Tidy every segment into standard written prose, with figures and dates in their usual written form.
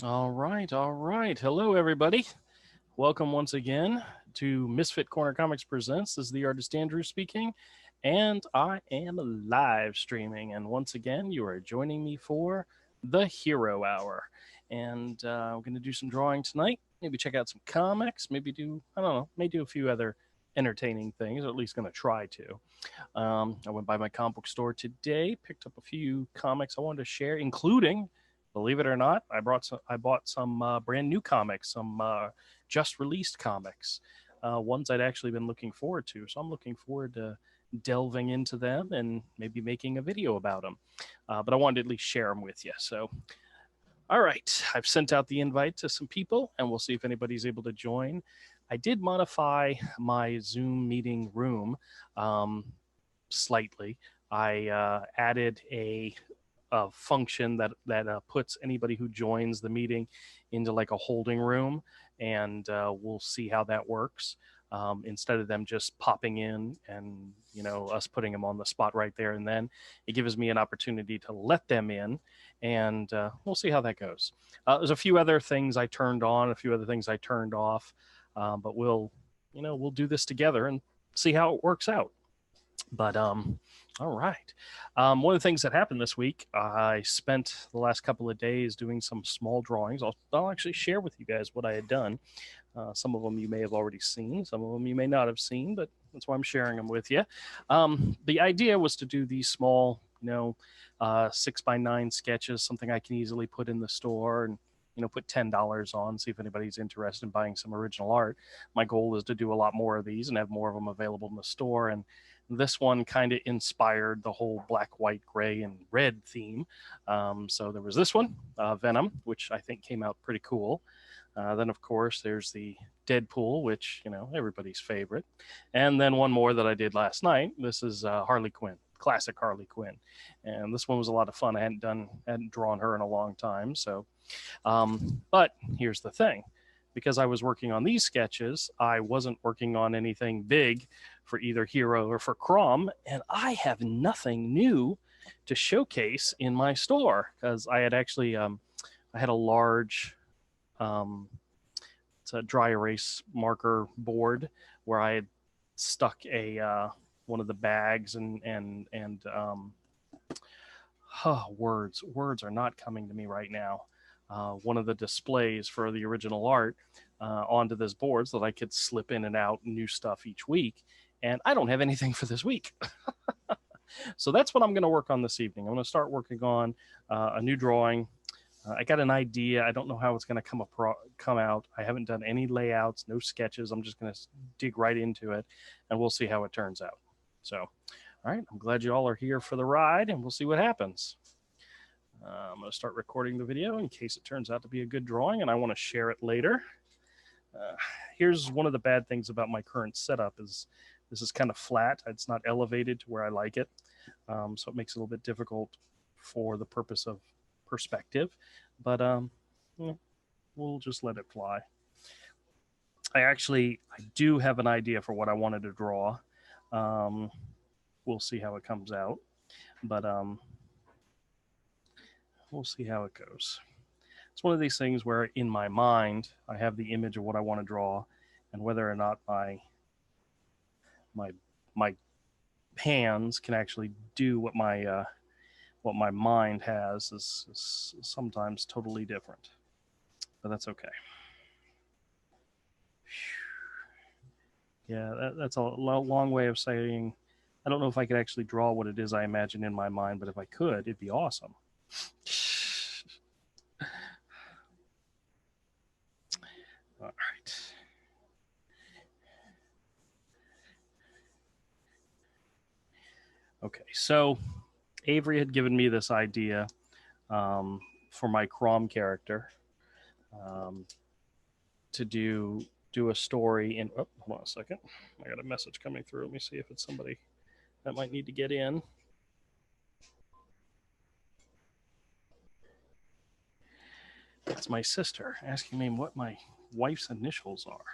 All right, all right. Hello, everybody. Welcome once again to Misfit Corner Comics Presents. This is the artist Andrew speaking, and I am live streaming. And once again, you are joining me for the Hero Hour. And we're going to do some drawing tonight. Maybe check out some comics. Maybe do, I don't know, maybe do a few other entertaining things, or at least going to try to. I went by my comic book store today, picked up a few comics I wanted to share, including, believe it or not, I bought some brand new comics, some just released comics, ones I'd actually been looking forward to. So I'm looking forward to delving into them and maybe making a video about them. But I wanted to at least share them with you. So, all right, I've sent out the invite to some people, and we'll see if anybody's able to join. I did modify my Zoom meeting room slightly. I added a function that puts anybody who joins the meeting into like a holding room, and we'll see how that works. Instead of them just popping in and us putting them on the spot right there and then, it gives me an opportunity to let them in, and we'll see how that goes. There's a few other things I turned on, a few other things I turned off, but we'll do this together and see how it works out. But all right. One of the things that happened this week, I spent the last couple of days doing some small drawings. I'll actually share with you guys what I had done. Some of them you may have already seen, some of them you may not have seen, but that's why I'm sharing them with you. The idea was to do these small, 6x9 sketches, something I can easily put in the store and put $10 on, see if anybody's interested in buying some original art. My goal is to do a lot more of these and have more of them available in the store. And this one kind of inspired the whole black, white, gray, and red theme. So there was this one, Venom, which I think came out pretty cool. Then, of course, there's the Deadpool, which, everybody's favorite. And then one more that I did last night. This is Harley Quinn, classic Harley Quinn. And this one was a lot of fun. I hadn't drawn her in a long time. So, but here's the thing. Because I was working on these sketches, I wasn't working on anything big for either Hero or for Crom, and I have nothing new to showcase in my store because I had actually I had a large it's a dry erase marker board where I had stuck a one of the bags and words are not coming to me right now. One of the displays for the original art onto this board so that I could slip in and out new stuff each week. And I don't have anything for this week. So that's what I'm going to work on this evening. I'm going to start working on a new drawing. I got an idea. I don't know how it's going to come out. I haven't done any layouts, no sketches. I'm just going to dig right into it, and we'll see how it turns out. So, all right, I'm glad you all are here for the ride, and we'll see what happens. I'm going to start recording the video in case it turns out to be a good drawing and I want to share it later. Here's one of the bad things about my current setup is this is kind of flat. It's not elevated to where I like it. So it makes it a little bit difficult for the purpose of perspective. But we'll just let it fly. I do have an idea for what I wanted to draw. We'll see how it comes out. But we'll see how it goes. It's one of these things where in my mind I have the image of what I want to draw, and whether or not my hands can actually do what my mind has is sometimes totally different. But that's okay. Yeah, that's a long way of saying I don't know if I could actually draw what it is I imagine in my mind, but if I could, it'd be awesome. All right. Okay, so Avery had given me this idea for my Crom character to do a story in. Oh, hold on a second. I got a message coming through. Let me see if it's somebody that might need to get in. It's my sister asking me what my wife's initials are.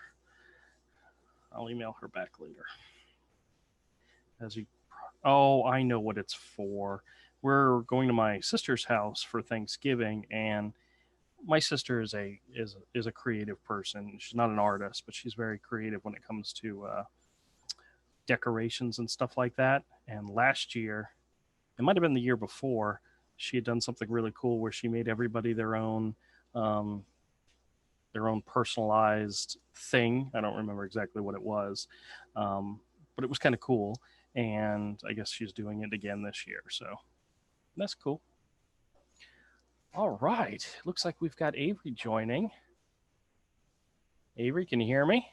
I'll email her back later. Oh, I know what it's for. We're going to my sister's house for Thanksgiving, and my sister is a creative person. She's not an artist, but she's very creative when it comes to decorations and stuff like that. And last year, it might have been the year before, she had done something really cool where she made everybody um, their own personalized thing. I don't remember exactly what it was, but it was kind of cool. And I guess she's doing it again this year, so that's cool. All right, looks like we've got Avery joining. Avery, can you hear me?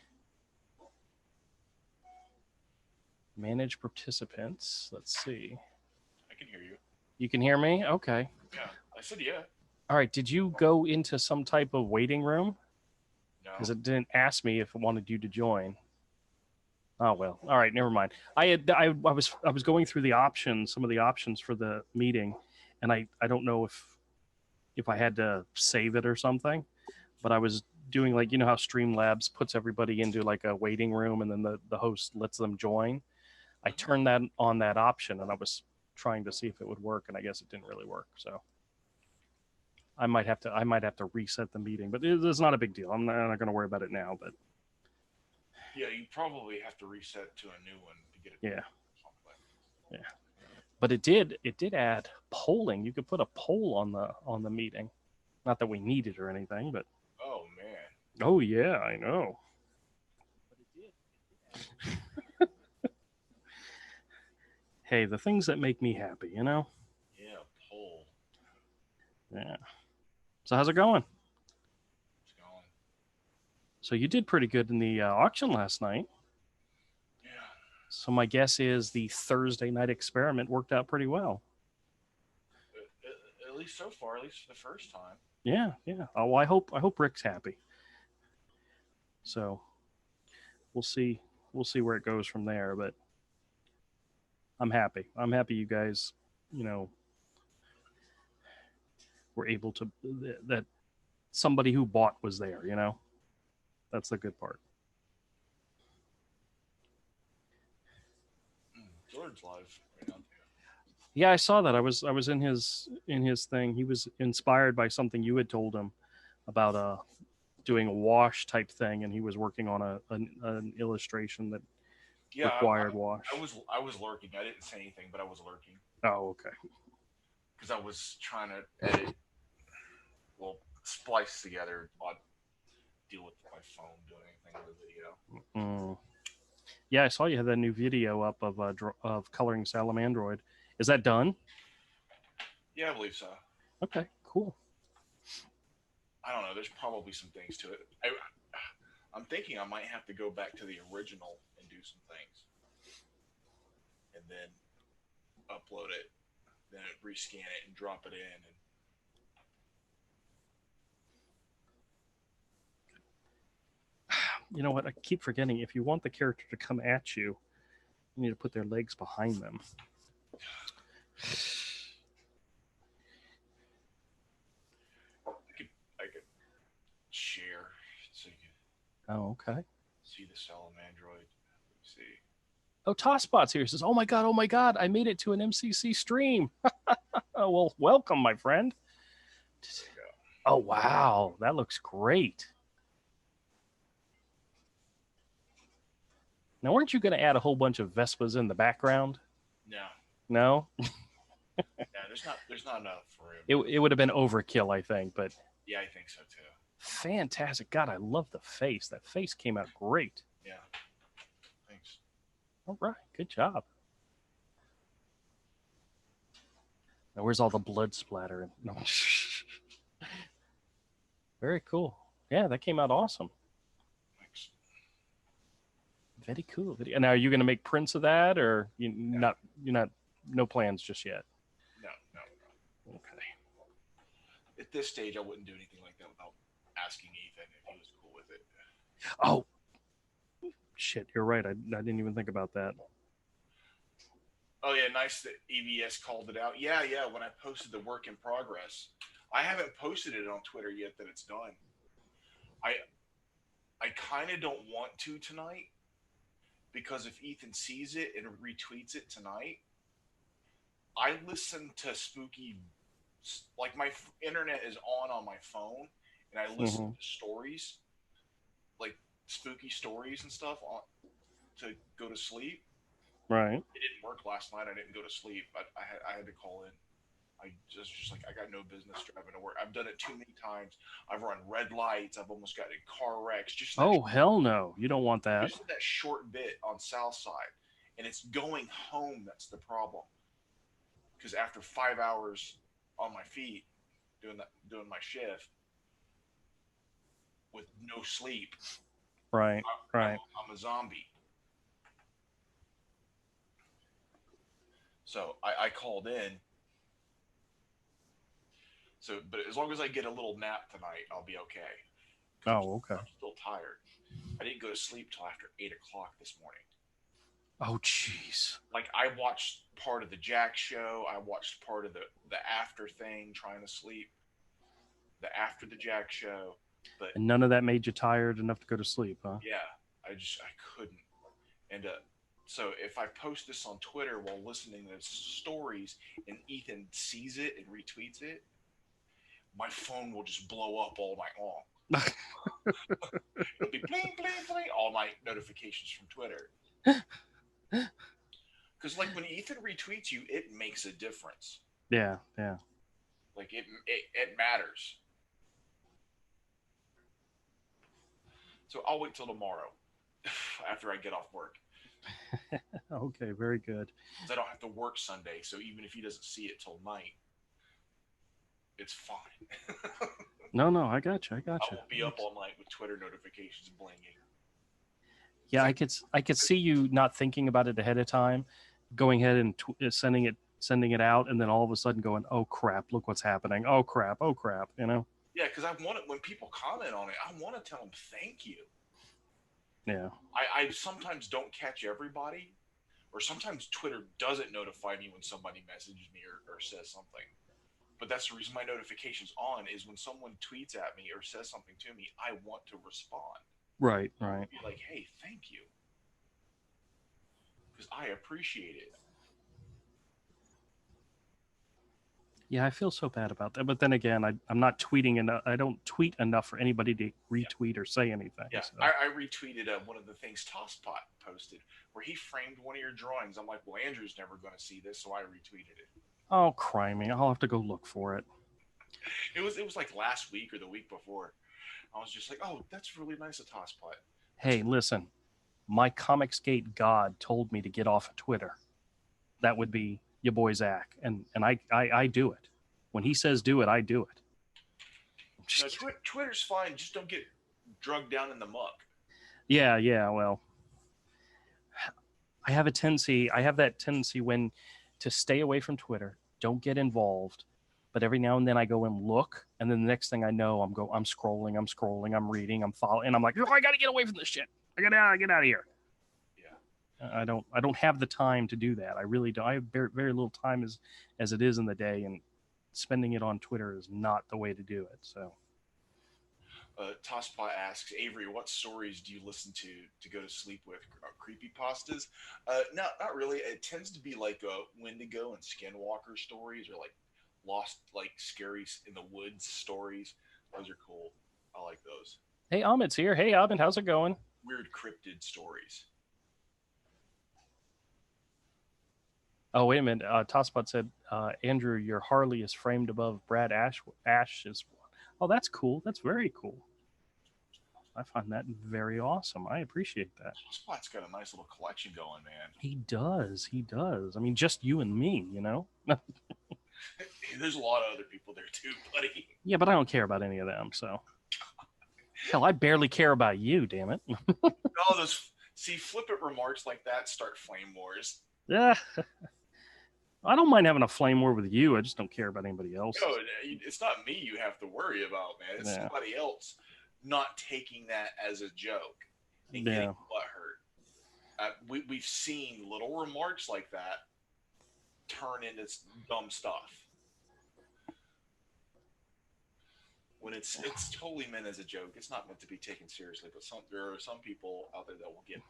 Manage participants. Let's see. I can hear you. You can hear me? Okay. Yeah, I said yeah. All right. Did you go into some type of waiting room? No. Because it didn't ask me if it wanted you to join. Oh well. All right. Never mind. I was going through the options, some of the options for the meeting, and I don't know if I had to save it or something, but I was doing like how Streamlabs puts everybody into like a waiting room and then the host lets them join. I turned that on that option and I was trying to see if it would work, and I guess it didn't really work. So I might have to reset the meeting, but it's not a big deal. I'm not going to worry about it now. But yeah, you probably have to reset to a new one to get it. Yeah. Yeah. But it did add polling. You could put a poll on the meeting. Not that we need it or anything, but oh man. Oh yeah, I know. Hey, the things that make me happy, Yeah, poll. Yeah. So how's it going? It's going. So you did pretty good in the auction last night. Yeah. So my guess is the Thursday night experiment worked out pretty well. At least so far, at least for the first time. Yeah. Oh, well, I hope Rick's happy. So we'll see where it goes from there, but I'm happy. I'm happy you guys, were able to that somebody who bought was there, That's the good part. George live right now. Yeah, I saw that. I was in his thing. He was inspired by something you had told him about doing a wash type thing, and he was working on an illustration that required wash. I was lurking. I didn't say anything, but I was lurking. Oh, okay. Because I was trying to edit, splice together, deal with my phone doing anything with the video. Yeah, I saw you had that new video up of coloring Salamandroid. Is that done? Yeah, I believe so. Okay, cool. I don't know. There's probably some things to it. I'm thinking I might have to go back to the original and do some things, and then upload it, then rescan it and drop it in. You know what? I keep forgetting. If you want the character to come at you, you need to put their legs behind them. I could share so you can. Oh, okay. See the Salamandroid. Let's see. Oh, Tosspot's here. He says, oh my God, I made it to an MCC stream. Oh, well, welcome, my friend. Oh, wow. That looks great. Now, weren't you going to add a whole bunch of Vespas in the background? No? Yeah, there's not enough room. It would have been overkill, I think, but yeah, I think so too. Fantastic. God, I love the face. That face came out great. Yeah. Thanks. All right. Good job. Now, where's all the blood splatter? No. Very cool. Yeah, that came out awesome. Thanks. Very cool. And now, are you going to make prints of that, or you're not? No plans just yet. No. Okay. At this stage, I wouldn't do anything like that without asking Ethan if he was cool with it. Oh, shit! You're right. I didn't even think about that. Oh yeah, nice that EVS called it out. Yeah. When I posted the work in progress, I haven't posted it on Twitter yet that it's done. I kind of don't want to tonight, because if Ethan sees it and retweets it tonight, I listen to spooky like internet is on my phone, and I listen Hmm. to stories, like spooky stories and stuff, to go to sleep. Right. It didn't work last night. I didn't go to sleep. I had to call in. I just like I got no business driving to work. I've done it too many times. I've run red lights. I've almost gotten in car wrecks. Oh, hell no. You don't want that. Just that short bit on South Side, and it's going home that's the problem. Because after 5 hours on my feet doing my shift with no sleep, Right. I'm Right. I'm a zombie. So I called in. So, but as long as I get a little nap tonight, I'll be okay. Because Oh, okay. I'm still tired. I didn't go to sleep till after 8 o'clock this morning. Oh, jeez. Like I watched part of the Jack show. I watched part of the after thing trying to sleep. The after the Jack show, but And none of that made you tired enough to go to sleep, huh? yeah, I couldn't. And so if I post this on Twitter while listening to stories and Ethan sees it and retweets it, my phone will just blow up all night long. It'll be bling bling bling all night notifications from Twitter. Because like when Ethan retweets you, it makes a difference. Yeah. Yeah. Like it matters. So I'll wait till tomorrow after I get off work. Okay. Very good. Because I don't have to work Sunday. So even if he doesn't see it till night, it's fine. No, no. I got you. I I got you. won't be up all night with Twitter notifications blinging. Yeah. I could see you not thinking about it ahead of time, going ahead and sending it out, and then all of a sudden going, "Oh crap! Look what's happening! Oh crap! Oh crap!" You know? Yeah, because I want it when people comment on it. I want to tell them thank you. Yeah. I sometimes don't catch everybody, or sometimes Twitter doesn't notify me when somebody messages me or says something. But that's the reason my notifications on is when someone tweets at me or says something to me, I want to respond. Right. Right. Be like, hey, thank you, because I appreciate it. Yeah, I feel so bad about that. But then again, I'm not tweeting enough. I don't tweet enough for anybody to Yeah, retweet or say anything. yeah. So, I retweeted one of the things Tosspot posted where he framed one of your drawings. I'm like, well, Andrew's never going to see this, so I retweeted it. oh, cry me. I'll have to go look for it. It was like last week or the week before. I was just like, oh, that's really nice of Tosspot. That's Hey, listen, my Comicsgate god told me to get off of Twitter. That would be your boy Zach, and I do it. When he says do it, I do it. no, Twitter's fine. Just don't get drugged down in the muck. Yeah, yeah. Well, I have a tendency. I have that tendency when to stay away from Twitter. Don't get involved. But every now and then I go and look, and then the next thing I know, I'm scrolling, I'm reading, I'm following, and I'm like, oh, I got to get away from this shit. I got to get out of here. Yeah. I don't have the time to do that. I really don't. I have very, very little time as it is in the day, and spending it on Twitter is not the way to do it. So Tosspot asks Avery, "What stories do you listen to go to sleep with? Creepy pastas? No, not really. It tends to be like Wendigo and Skinwalker stories, or like lost, like scary in the woods stories. Those are cool. I like those hey, Ahmed's here. Hey, Ahmed, how's it going? weird cryptid stories. Oh, wait a minute. Tosspot said, Andrew, your Harley is framed above Brad Ash's. Oh, that's cool. That's very cool. I find that very awesome. I appreciate that. Tosspot's got a nice little collection going, man. He does. He does. I mean, just you and me, you know? There's a lot of other people there too, buddy. Yeah, but I don't care about any of them. So, hell, I barely care about you, damn it. All those flippant remarks like that start flame wars. Yeah. I don't mind having a flame war with you. I just don't care about anybody else. No, it's not me you have to worry about, man. It's somebody else not taking that as a joke and getting butthurt. We've seen little remarks like that turn into dumb stuff. When it's totally meant as a joke, it's not meant to be taken seriously. But there are some people out there that will get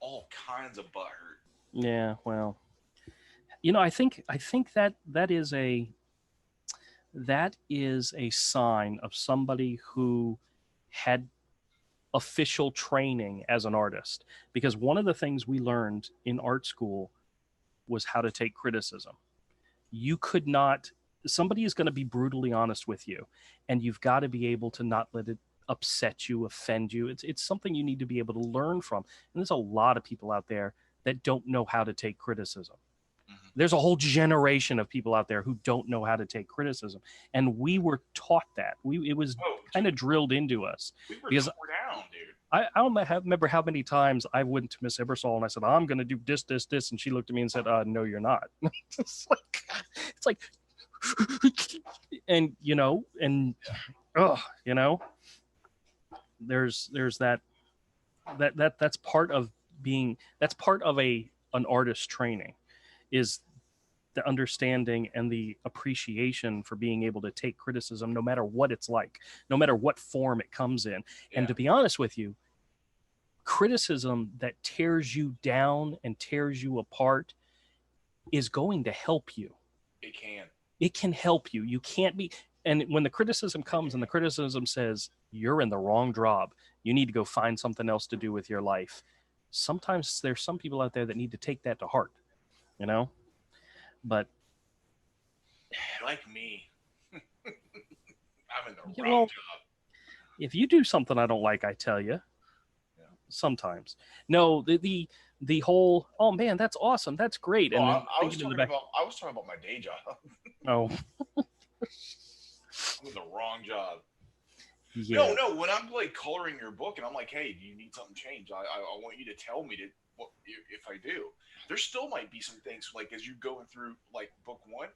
all kinds of butthurt. Yeah, well, I think that is a that is a sign of somebody who had official training as an artist. Because one of the things we learned in art school was how to take criticism. You could not, somebody is going to be brutally honest with you, and you've got to be able to not let it upset you, offend you. It's something you need to be able to learn from. And there's a lot of people out there that don't know how to take criticism. Mm-hmm. There's a whole generation of people out there who don't know how to take criticism, and we were taught that. It was kind of drilled into us. We were Because tore down, dude. I don't remember how many times I went to Miss Ebersol and I said, I'm going to do this, this, this. And she looked at me and said, no, you're not. it's like, and, you know, and, you know, there's that's part of being, that's part of an artist training, is the understanding and the appreciation for being able to take criticism, no matter what it's like, no matter what form it comes in. Yeah. And to be honest with you, criticism that tears you down and tears you apart is going to help you. It can help you. You can't be, and when the criticism comes and the criticism says you're in the wrong job, you need to go find something else to do with your life. Sometimes there's some people out there that need to take that to heart, you know? But like me, I'm in the wrong job. If you do something I don't like, I tell you. Yeah. Sometimes. No, the whole, oh man, that's awesome, that's great. And I was talking about my day job. Oh. I'm in the wrong job. Yeah. No. When I'm like coloring your book and I'm like, hey, do you need something changed? I want you to tell me if I do. There still might be some things like as you're going through like book one,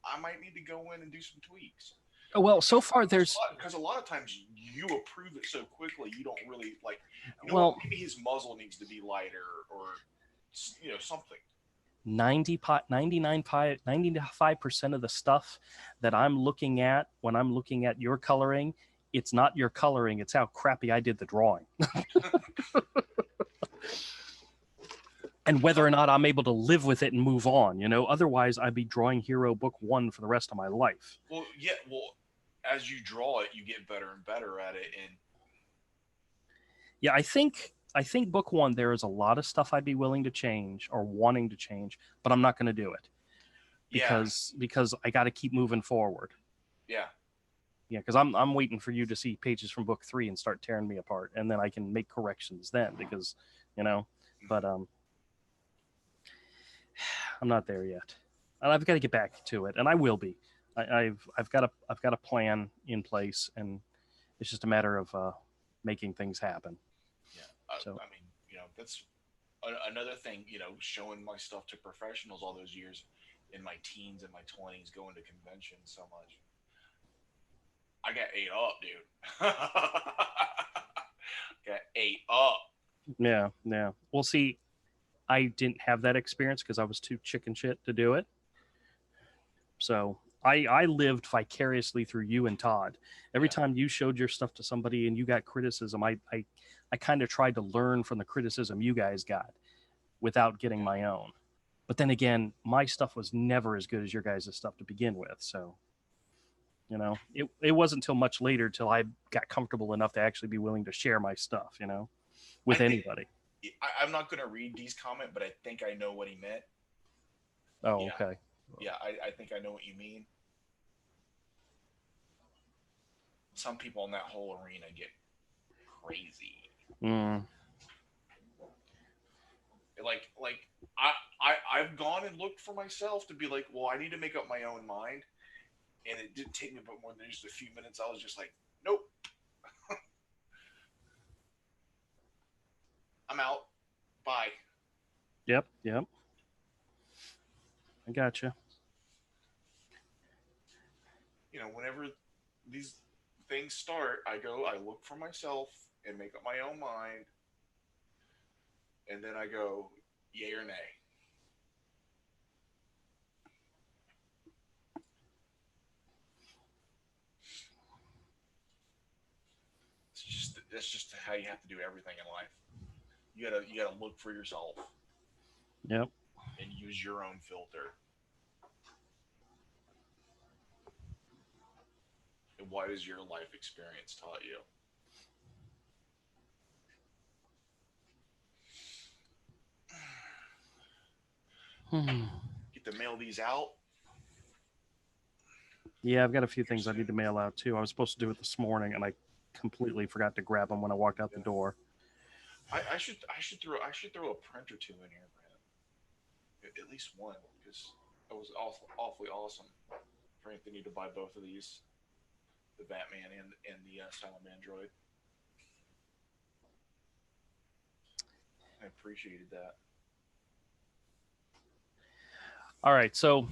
I might need to go in and do some tweaks. Oh, well, so far there's because a lot of times you approve it so quickly you don't really like. You know what? Maybe his muzzle needs to be lighter or something. 95% of the stuff that I'm looking at when I'm looking at your coloring, it's not your coloring, it's how crappy I did the drawing. And whether or not I'm able to live with it and move on, otherwise I'd be drawing Hero Book 1 for the rest of my life. Well, yeah, as you draw it, you get better and better at it. And yeah, I think book 1, there is a lot of stuff I'd be willing to change or wanting to change, but I'm not going to do it because I got to keep moving forward. Yeah. Yeah, because I'm waiting for you to see pages from book 3 and start tearing me apart, and then I can make corrections then because, but I'm not there yet, and I've got to get back to it, and I will be. I've got a plan in place, and it's just a matter of making things happen. Yeah, I mean, that's another thing. Showing my stuff to professionals all those years in my teens and my 20s, going to conventions so much. I got ate up, dude. Got ate up. Yeah. Well, see, I didn't have that experience because I was too chicken shit to do it. So I lived vicariously through you and Todd. Every time you showed your stuff to somebody and you got criticism, I kind of tried to learn from the criticism you guys got without getting my own. But then again, my stuff was never as good as your guys' stuff to begin with. So, it wasn't until much later till I got comfortable enough to actually be willing to share my stuff, with anybody. I'm not going to read Dee's comment, but I think I know what he meant. Oh, okay. Yeah, I think I know what you mean. Some people in that whole arena get crazy. Like I've gone and looked for myself to be like, well, I need to make up my own mind. And it didn't take me but more than just a few minutes. I was just like, nope. I'm out. Bye. Yep. I gotcha. Whenever these things start, I look for myself and make up my own mind. And then I go, yay or nay. That's just how you have to do everything in life. You gotta look for yourself. Yep. And use your own filter. what has your life experience taught you? Get to mail these out. Yeah, I've got a few things I need to mail out too. I was supposed to do it this morning, and I completely forgot to grab them when I walked out the door. I should throw a print or two in here, man. At least one, because it was awfully awesome for Anthony to buy both of these, the Batman and the Silent Android. I appreciated that. All right, so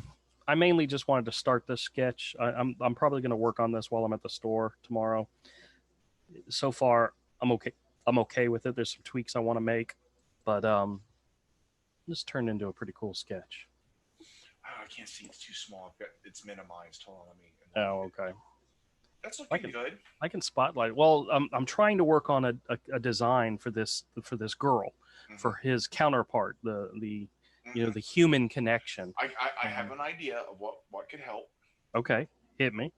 I mainly just wanted to start this sketch. I'm probably going to work on this while I'm at the store tomorrow. So far, I'm okay. I'm okay with it. There's some tweaks I want to make, but this turned into a pretty cool sketch. Oh, I can't see. It's too small. It's minimized. Hold on, let me. Oh, okay. That's looking good. I can spotlight. Well, I'm trying to work on a design for this girl, for his counterpart, the the human connection. I have an idea of what could help. Okay, hit me.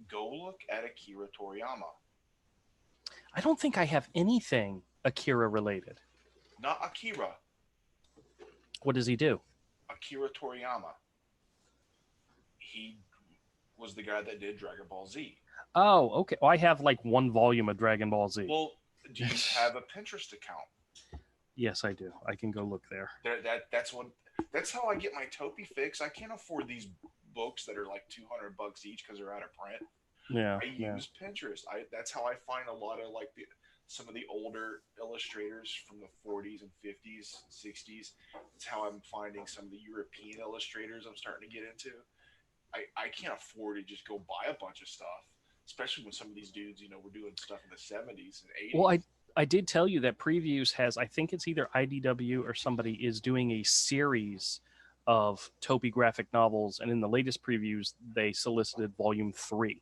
Go look at Akira Toriyama. I don't think I have anything Akira related. Not Akira. What does he do? Akira Toriyama. He was the guy that did Dragon Ball Z. Oh, okay. Well, I have like one volume of Dragon Ball Z. Well, do you have a Pinterest account? Yes, I do. I can go look there. That's how I get my Topi fix. I can't afford these books that are like $200 each because they're out of print. Yeah. I use Pinterest. That's how I find a lot of like some of the older illustrators from the 40s and 50s, 60s. That's how I'm finding some of the European illustrators I'm starting to get into. I can't afford to just go buy a bunch of stuff, especially when some of these dudes, were doing stuff in the 70s and 80s. Well, I did tell you that Previews has, I think it's either IDW or somebody is doing a series of Topi graphic novels, and in the latest previews, they solicited volume 3.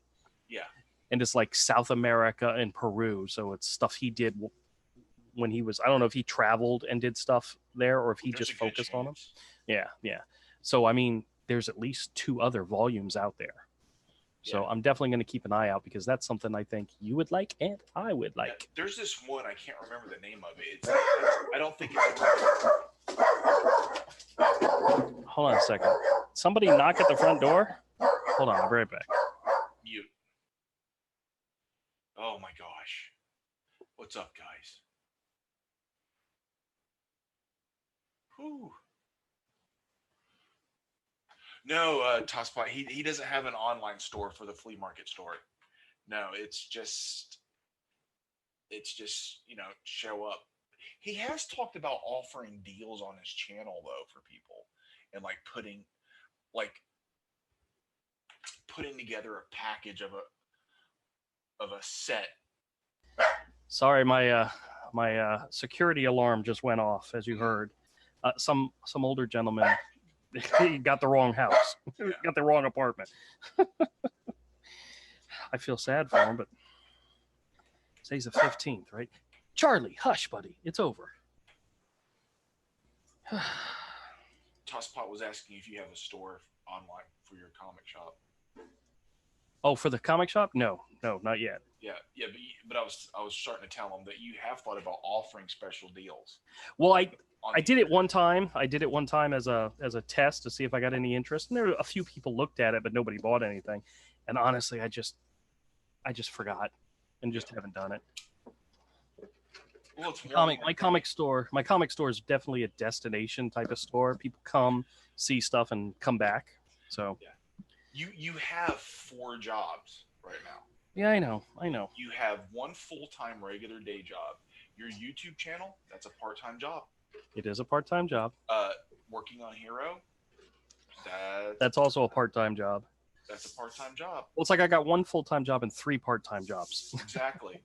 Yeah. And it's like South America and Peru, so it's stuff he did when he was, I don't know if he traveled and did stuff there or if he just focused on them. Yeah. So, I mean, there's at least 2 other volumes out there. So I'm definitely going to keep an eye out because that's something I think you would like and I would like. Yeah, there's this one, I can't remember the name of it. I don't think it's... Hold on a second. Somebody knock at the front door? Hold on, I'll be right back. Mute. Oh my gosh. What's up, guys? Whew. No, Tosspot, he doesn't have an online store for the flea market store. No, it's just show up. He has talked about offering deals on his channel though for people and like putting together a package of a set. Sorry, my security alarm just went off, as you heard. Some older gentleman he got the wrong house, got the wrong apartment. I feel sad for him, but today's the 15th, right? Charlie, hush, buddy. It's over. Tosspot was asking if you have a store online for your comic shop. Oh, for the comic shop? No, not yet. Yeah, but I was starting to tell him that you have thought about offering special deals. Well, I did it one time. I did it one time as a test to see if I got any interest, and there were a few people looked at it, but nobody bought anything. And honestly, I just forgot and just haven't done it. Well, my comic store is definitely a destination type of store. People come, see stuff, and come back. So you have 4 jobs right now. Yeah, I know. You have one full-time regular day job. Your YouTube channel, that's a part-time job. It is a part-time job. Working on Hero, that's also a part-time job. That's a part-time job. Well, it's like I got one full-time job and 3 part-time jobs. Exactly.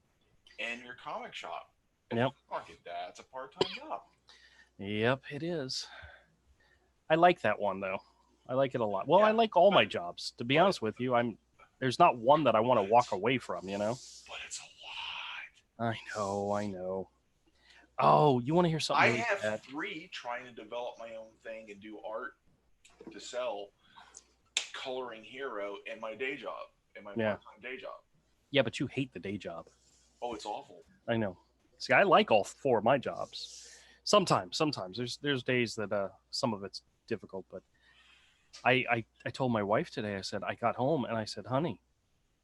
And your comic shop. Yep. That's a part-time job. Yep, it is. I like that one though. I like it a lot. Well, I like all my jobs. To be honest with you, there's not one that I want to walk away from, But it's a lot. I know. Oh, you want to hear something? I have 3 trying to develop my own thing and do art to sell, coloring Hero, and my day job. in my Yeah. part-time day job. Yeah, but you hate the day job. Oh, it's awful. I know. See, I like all four of my jobs. Sometimes there's days that some of it's difficult, but I told my wife today. I said I got home and I said, honey,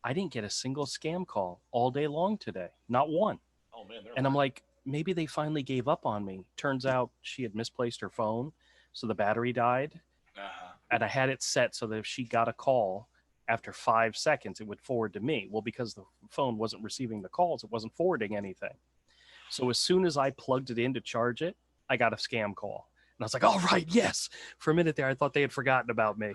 I didn't get a single scam call all day long today, not one. Oh man, they're And I'm lying. like, maybe they finally gave up on me. Turns out she had misplaced her phone, so the battery died, Uh-huh. and I had it set so that if she got a call after 5 seconds, it would forward to me. Well, because the phone wasn't receiving the calls, it wasn't forwarding anything. So as soon as I plugged it in to charge it, I got a scam call. And I was like, all right, yes. For a minute there, I thought they had forgotten about me.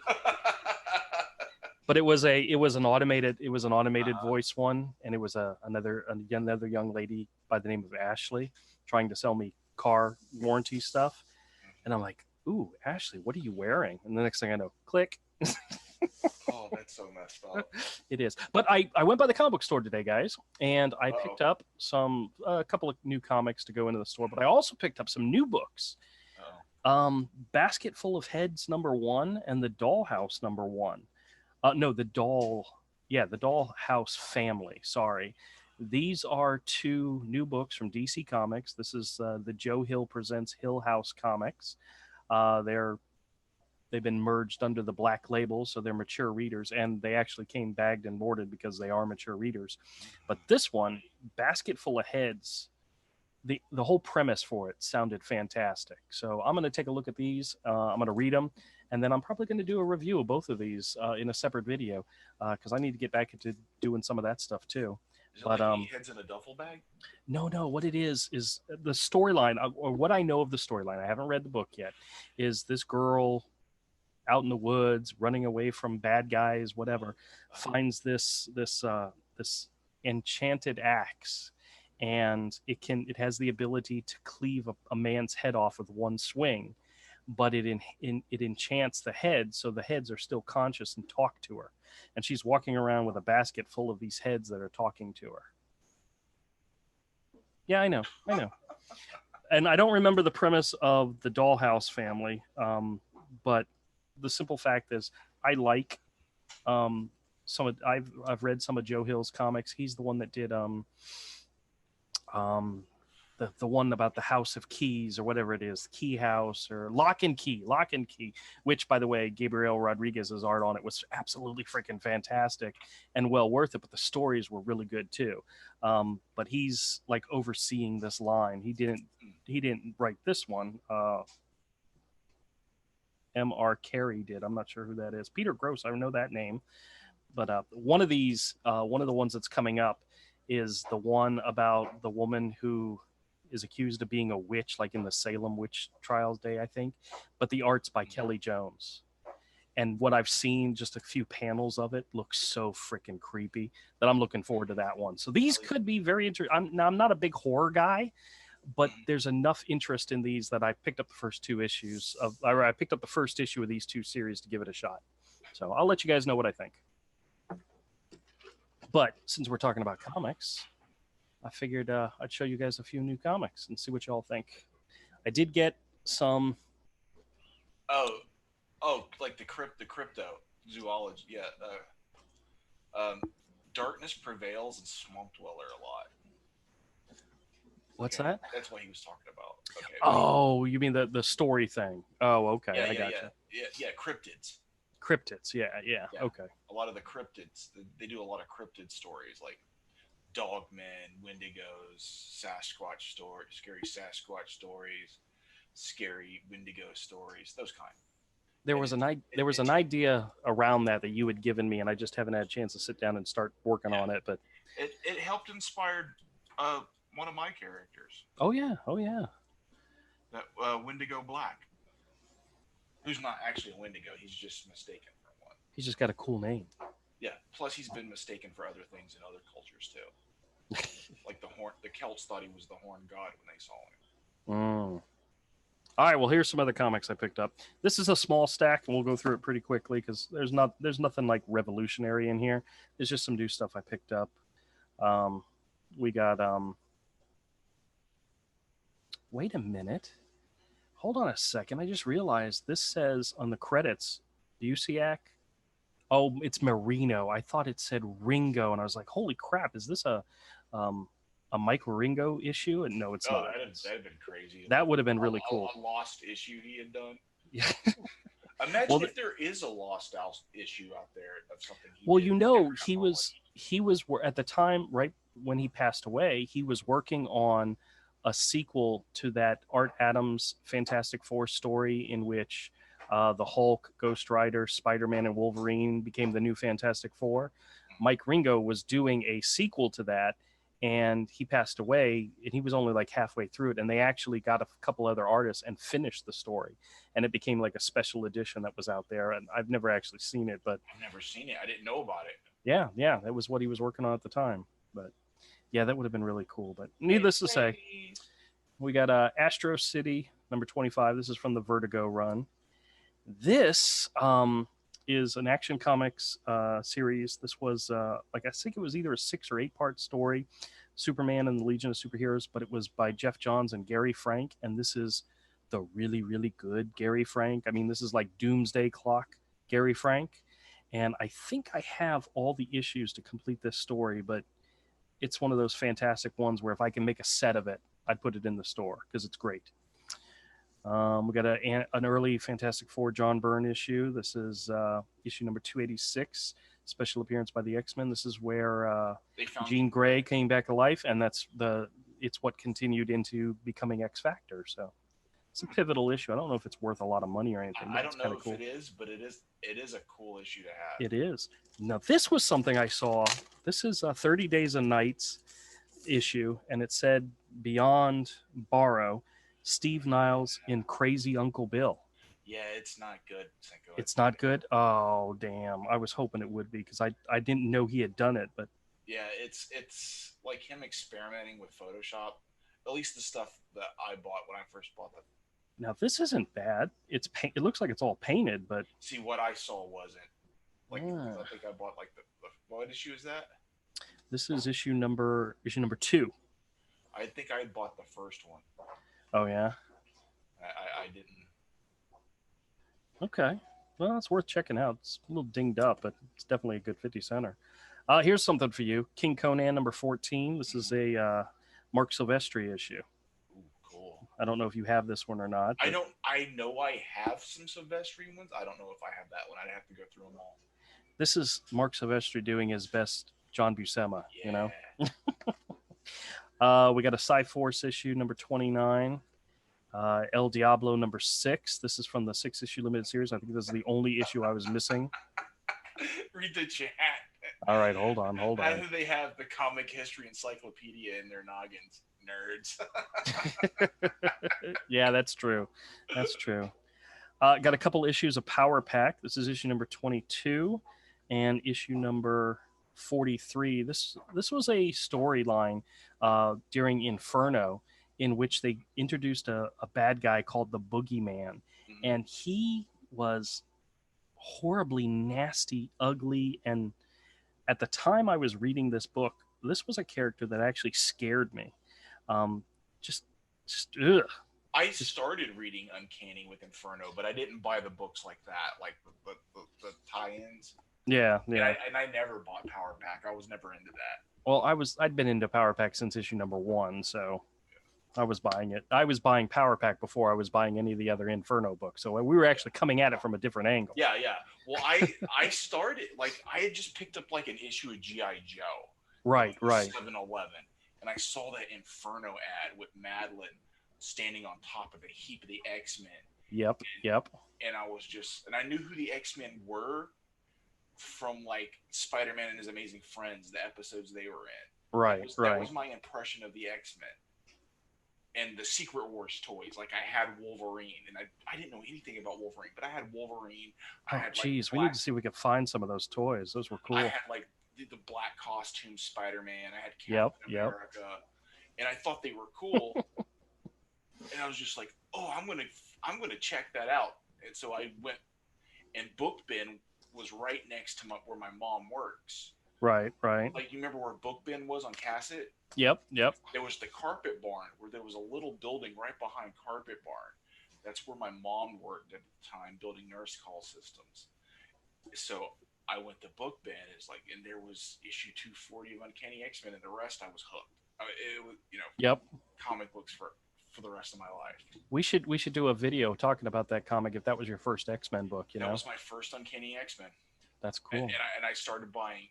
But it was an automated voice one, and it was another young lady by the name of Ashley trying to sell me car warranty stuff. And I'm like, ooh, Ashley, what are you wearing? And the next thing I know, click. Oh, that's so messed up. It is. But I went by the comic book store today, guys, and I Uh-oh. picked up a couple of new comics to go into the store, but I also picked up some new books. Basket Full of Heads #1 and the Dollhouse #1. No, the Dollhouse Family. Sorry. These are two new books from DC Comics. This is the Joe Hill Presents Hill House Comics. They've been merged under the Black Label, so they're mature readers, and they actually came bagged and boarded because they are mature readers. But this one, Basket Full of Heads, the whole premise for it sounded fantastic. So I'm going to take a look at these. I'm going to read them, and then I'm probably going to do a review of both of these in a separate video because I need to get back into doing some of that stuff too. Is it like 8 heads in a duffel bag? No, what it is the storyline, or what I know of the storyline. I haven't read the book yet. Is this girl out in the woods, running away from bad guys, whatever, finds this enchanted axe, and it has the ability to cleave a man's head off with one swing, but it enchants the head, so the heads are still conscious and talk to her, and she's walking around with a basket full of these heads that are talking to her. Yeah, I know. And I don't remember the premise of the Dollhouse Family, but the simple fact is, I like I've read some of Joe Hill's comics. He's the one that did the one about the House of Keys or whatever it is, Key House or Lock and Key, which, by the way, Gabriel Rodriguez's art on it was absolutely freaking fantastic and well worth it. But the stories were really good too. But he's like overseeing this line. He didn't write this one. M.R. Carey did. I'm not sure who that is. Peter Gross, I know that name. But one of the ones that's coming up is the one about the woman who is accused of being a witch, like in the Salem witch trials day, I think. But the art's by Kelly Jones. And what I've seen, just a few panels of it, looks so freaking creepy that I'm looking forward to that one. So these could be very interesting. I'm not a big horror guy, but there's enough interest in these that I picked up the first two issues I picked up the first issue of these two series to give it a shot. So I'll let you guys know what I think. But since we're talking about comics, I figured I'd show you guys a few new comics and see what y'all think. I did get some. Like the crypto zoology. Yeah. Darkness Prevails and Swamp Dweller a lot. What's that? That's what he was talking about. Okay. Oh, you mean the story thing? Oh, okay. Yeah, I gotcha. Yeah, cryptids. Cryptids, yeah. Okay. A lot of the cryptids, they do a lot of cryptid stories like Dogmen, Wendigos, Sasquatch stories, scary Sasquatch stories, scary Wendigo stories, those kind. There was an idea around that you had given me, and I just haven't had a chance to sit down and start working on it. But it helped inspire one of my characters. Oh yeah. That Wendigo Black, who's not actually a Wendigo. He's just mistaken for one. He's just got a cool name. Yeah. Plus, he's been mistaken for other things in other cultures too. Like the Celts thought he was the horn god when they saw him. All right, well, here's some other comics I picked up. This is a small stack, and we'll go through it pretty quickly because there's nothing like revolutionary in here. There's just some new stuff I picked up. We got wait a minute. Hold on a second. I just realized this says on the credits, Busiak, Oh, it's Merino. I thought it said Ringo, and I was like, holy crap, is this um, a Mike Ringo issue? And no, it's Oh, not. that'd been crazy. That would have been really cool. A lost issue he had done. Yeah. Imagine Well, if there is a lost issue out there of something he well, did you that never know, got published. he was at the time, right when he passed away, he was working on a sequel to that Art Adams Fantastic Four story in which the Hulk, Ghost Rider, Spider-Man, and Wolverine became the new Fantastic Four. Mike Ringo was doing a sequel to that, and he passed away, and he was only like halfway through it, and they actually got a couple other artists and finished the story, and it became like a special edition that was out there, and I've never actually seen it, but I've never seen it. I didn't know about it. yeah, that was what he was working on at the time. But yeah, that would have been really cool. But Hey, needless to say, praise. we got Astro City number 25. This is from the Vertigo run. This is an Action Comics series. This was like I think it was either a 6 or 8 part story, Superman and the Legion of Superheroes, but it was by Jeff Johns and Gary Frank, and this is the really good Gary Frank. I mean, this is like Doomsday Clock Gary Frank, and I think I have all the issues to complete this story, but it's one of those fantastic ones where if I can make a set of it, I'd put it in the store because it's great. We got an early Fantastic Four John Byrne issue. This is issue number 286, special appearance by the X-Men. This is where Jean Grey came back to life, and it's what continued into becoming X Factor. So it's a pivotal issue. I don't know if it's worth a lot of money or anything. I don't know if cool. it is, but it is a cool issue to have. It is. Now this was something I saw. This is a 30 Days and Nights issue, and it said Beyond Borrow, Steve Niles in Crazy Uncle Bill. Yeah, it's not good. It's not good. Oh damn! I was hoping it would be because I didn't know he had done it, but yeah, it's like him experimenting with Photoshop. At least the stuff that I bought when I first bought them. now this isn't bad. It looks like it's all painted, but see what I saw wasn't like. I think I bought like the what issue is that? This is issue number 2. I think I bought the first one. Oh yeah. I didn't. Okay. Well, it's worth checking out. It's a little dinged up, but it's definitely a good 50 center. Here's something for you. King Conan number 14. This is a Mark Silvestri issue. Ooh, cool. I don't know if you have this one or not. I don't. I know I have some Silvestri ones. I don't know if I have that one. I'd have to go through them all. This is Mark Silvestri doing his best John Buscema, yeah. You know? We got a Cyforce issue number 29. El Diablo number 6. This is from the 6-issue limited series. I think this is the only issue I was missing. Read the chat. All right, hold on. How do they have the comic history encyclopedia in their noggins? Nerds. Yeah, that's true. Got a couple issues of Power Pack. This is issue number 22 and issue number 43. This was a storyline during Inferno in which they introduced a bad guy called the Boogeyman, and he was horribly nasty, ugly, and at the time I was reading this book, this was a character that actually scared me. Just ugh. I started reading Uncanny with Inferno, but I didn't buy the books like that, like the tie-ins. Yeah. And I never bought Power Pack. I was never into that. Well, I'd been into Power Pack since issue number 1, so I was buying it. I was buying Power Pack before I was buying any of the other Inferno books, so we were actually coming at it from a different angle. Yeah. Well, I started like I had just picked up like an issue of G.I. Joe. Right. 7-Eleven, and I saw that Inferno ad with Madeline standing on top of a heap of the X-Men. Yep. And I was and I knew who the X-Men were from like Spider-Man and His Amazing Friends, the episodes they were in. Right. That was my impression of the X-Men. And the Secret Wars toys. Like I had Wolverine, and I didn't know anything about Wolverine, but I had Wolverine. Jeez, we need to see if we can find some of those toys. Those were cool. I had like the black costume Spider-Man. I had Captain America, and I thought they were cool. And I was just like, oh, I'm gonna check that out. And so I went, and Book Bin was right next to where my mom works. Right. Like you remember where Book Bin was on Cassett? Yep. There was the Carpet Barn, where there was a little building right behind Carpet Barn. That's where my mom worked at the time, building nurse call systems. So I went to book bin. It's like, and there was issue 240 of Uncanny X-Men, and the rest I was hooked. It was, Yep. comic books for the rest of my life. We should do a video talking about that comic if that was your first X-Men book. That was my first Uncanny X-Men. That's cool. And I started buying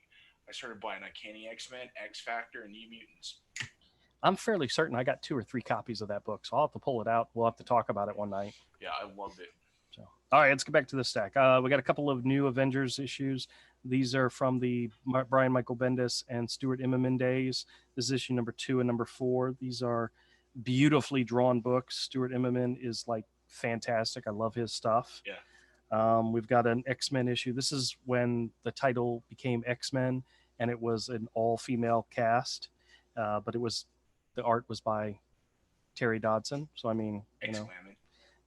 Uncanny X-Men, X Factor, and New Mutants. I'm fairly certain I got 2 or 3 copies of that book, so I'll have to pull it out. We'll have to talk about it one night. Yeah, I loved it. So, all right, let's get back to the stack. We got a couple of new Avengers issues. These are from the Brian Michael Bendis and Stuart Immonen days. This is issue number 2 and number 4. These are beautifully drawn books. Stuart Immonen is like fantastic. I love his stuff. Yeah. We've got an X-Men issue. This is when the title became X-Men, and it was an all-female cast, but the art was by Terry Dodson. So I mean,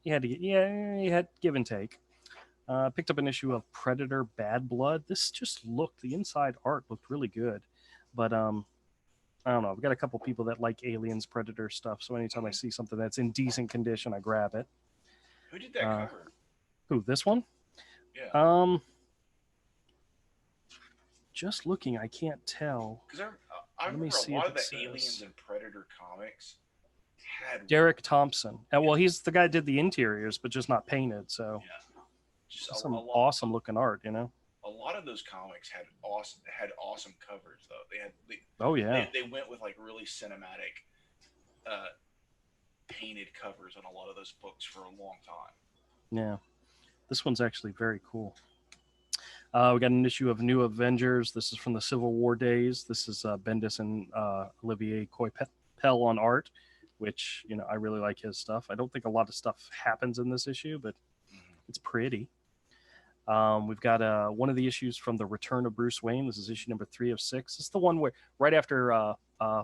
you had give and take. Picked up an issue of Predator Bad Blood. This just the inside art looked really good, but I don't know. I've got a couple people that like Aliens, Predator stuff, so anytime I see something that's in decent condition, I grab it. Who did that cover? Who, this one? Yeah. Just looking, I can't tell. Because I remember a lot of the Aliens and Predator comics had Derek Thompson. Well, he's the guy that did the interiors, but just not painted. So yeah, just some awesome looking art, A lot of those comics had awesome covers though. They went with like really cinematic, painted covers on a lot of those books for a long time. Yeah, this one's actually very cool. We got an issue of New Avengers. This is from the Civil War days. This is Bendis and Olivier Coipel on art, which, I really like his stuff. I don't think a lot of stuff happens in this issue, but it's pretty. We've got one of the issues from The Return of Bruce Wayne. This is issue number 3 of 6. It's the one where right after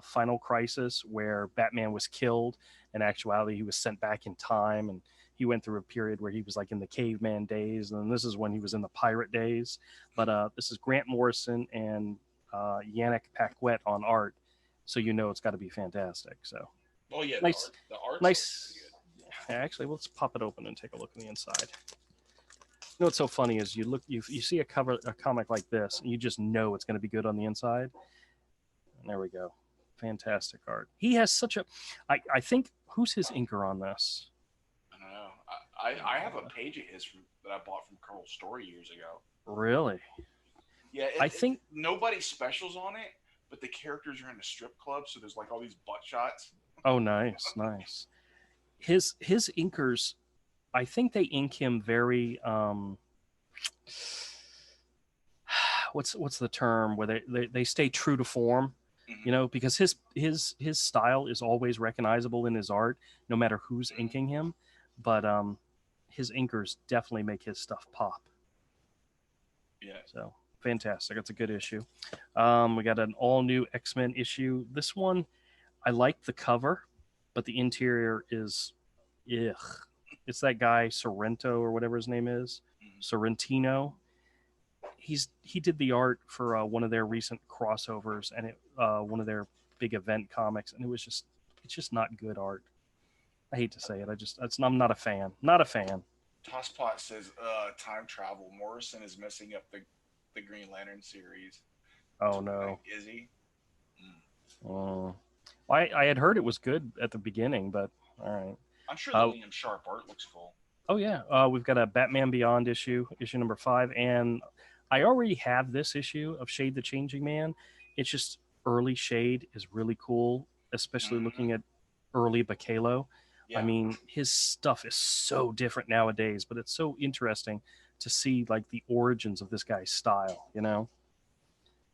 Final Crisis, where Batman was killed. In actuality, he was sent back in time, and he went through a period where he was like in the caveman days, and this is when he was in the pirate days. But this is Grant Morrison and Yannick Paquette on art, so it's got to be fantastic. So, yeah, nice, the art, nice. Yeah, actually, let's pop it open and take a look on the inside. What's so funny is you see a comic like this, and you just know it's going to be good on the inside. And there we go, fantastic art. He has such a, I think, who's his inker on this? I don't know. I have a page of his that I bought from Carl's Story years ago. Really? Yeah, I think nobody specials on it, but the characters are in a strip club, so there's like all these butt shots. Oh, nice. His inkers, I think they ink him very what's the term where they stay true to form, because his style is always recognizable in his art, no matter who's inking him. But his inkers definitely make his stuff pop. Yeah. So fantastic. It's a good issue. We got an all new X-Men issue. This one, I like the cover, but the interior is It's that guy Sorrento or whatever his name is, Sorrentino. He did the art for one of their recent crossovers, and one of their big event comics, and it's just not good art. I hate to say it. I'm not a fan. Not a fan. Tosspot says, time travel. Morrison is messing up the Green Lantern series. Oh no. Is he? I had heard it was good at the beginning, but all right. I'm sure the Liam Sharp art looks cool. Oh yeah. We've got a Batman Beyond issue number 5, and I already have this issue of Shade the Changing Man. It's just early Shade is really cool, especially looking at early Bacalo. Yeah. I mean, his stuff is so different nowadays, but it's so interesting to see like the origins of this guy's style,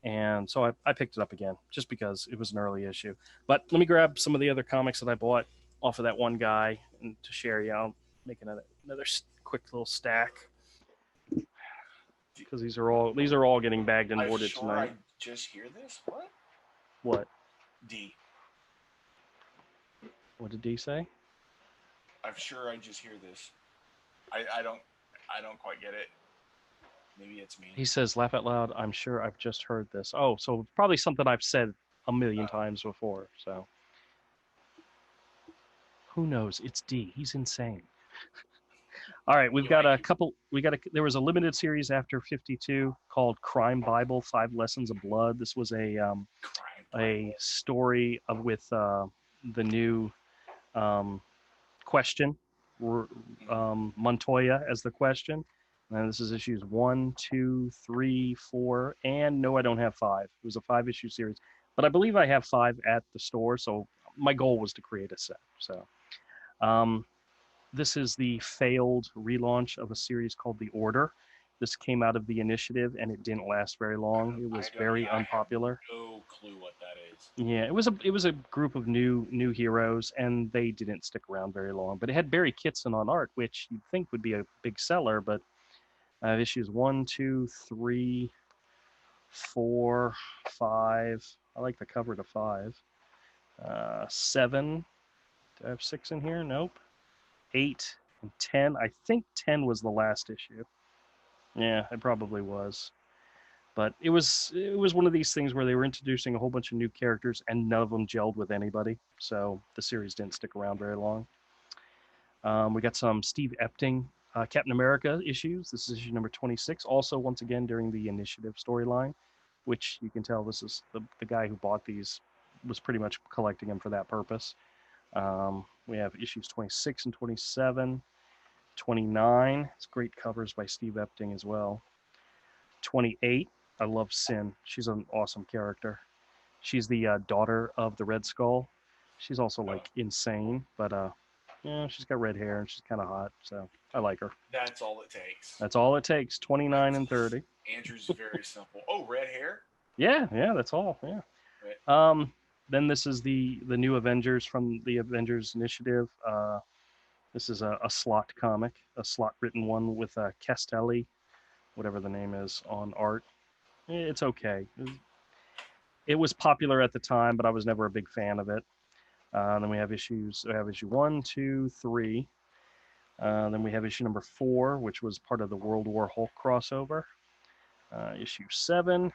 And so I picked it up again just because it was an early issue. But let me grab some of the other comics that I bought off of that one guy and to share. I'll make another quick little stack because these are all getting bagged and boarded tonight. I just hear this. What? D. What did D say? I'm sure I just hear this. I don't quite get it. Maybe it's me. He says, laugh out loud. I'm sure I've just heard this. Oh, so probably something I've said a million times before. So who knows? It's D. He's insane. All right, we've You got like a it? couple. There was a limited series after 52 called Crime Bible: 5 Lessons of Blood. This was Crime a Bible. story with the new question, Montoya as the question. And this is issues 1, 2, 3, 4, and no, I don't have 5. It was a 5-issue series, but I believe I have 5 at the store. So my goal was to create a set. So um, this is the failed relaunch of a series called The Order. This came out of the Initiative, and it didn't last very long. It was very I have unpopular. no clue what that is. Yeah, it was a group of new heroes, and they didn't stick around very long. But it had Barry Kitson on art, which you'd think would be a big seller. But issues 1, 2, 3, 4, 5. I like the cover to 5. 7. Do I have 6 in here? Nope. 8 and 10. I think 10 was the last issue. Yeah, it probably was. But it was one of these things where they were introducing a whole bunch of new characters and none of them gelled with anybody. So the series didn't stick around very long. We got some Steve Epting Captain America issues. This is issue number 26. Also, once again, during the Initiative storyline, which you can tell this is the guy who bought these was pretty much collecting them for that purpose. We have issues 26 and 27. 29. It's great covers by Steve Epting as well. 28. I love Sin. She's an awesome character. She's the daughter of the Red Skull. She's also Oh, like insane, but yeah, she's got red hair and she's kind of hot, so I like her. that's all it takes. That's all it takes. 29 That's and 30. Andrew's very simple. Oh, red hair. Yeah, yeah, that's all. Yeah. Right. Then this is the new Avengers from the Avengers Initiative. This is a slot comic, a slot written one with Castelli, whatever the name is, on art. It's okay. It was popular at the time, but I was never a big fan of it. Then we have issues. We have issue 1, 2, 3. Then we have issue number 4, which was part of the World War Hulk crossover. Issue 7,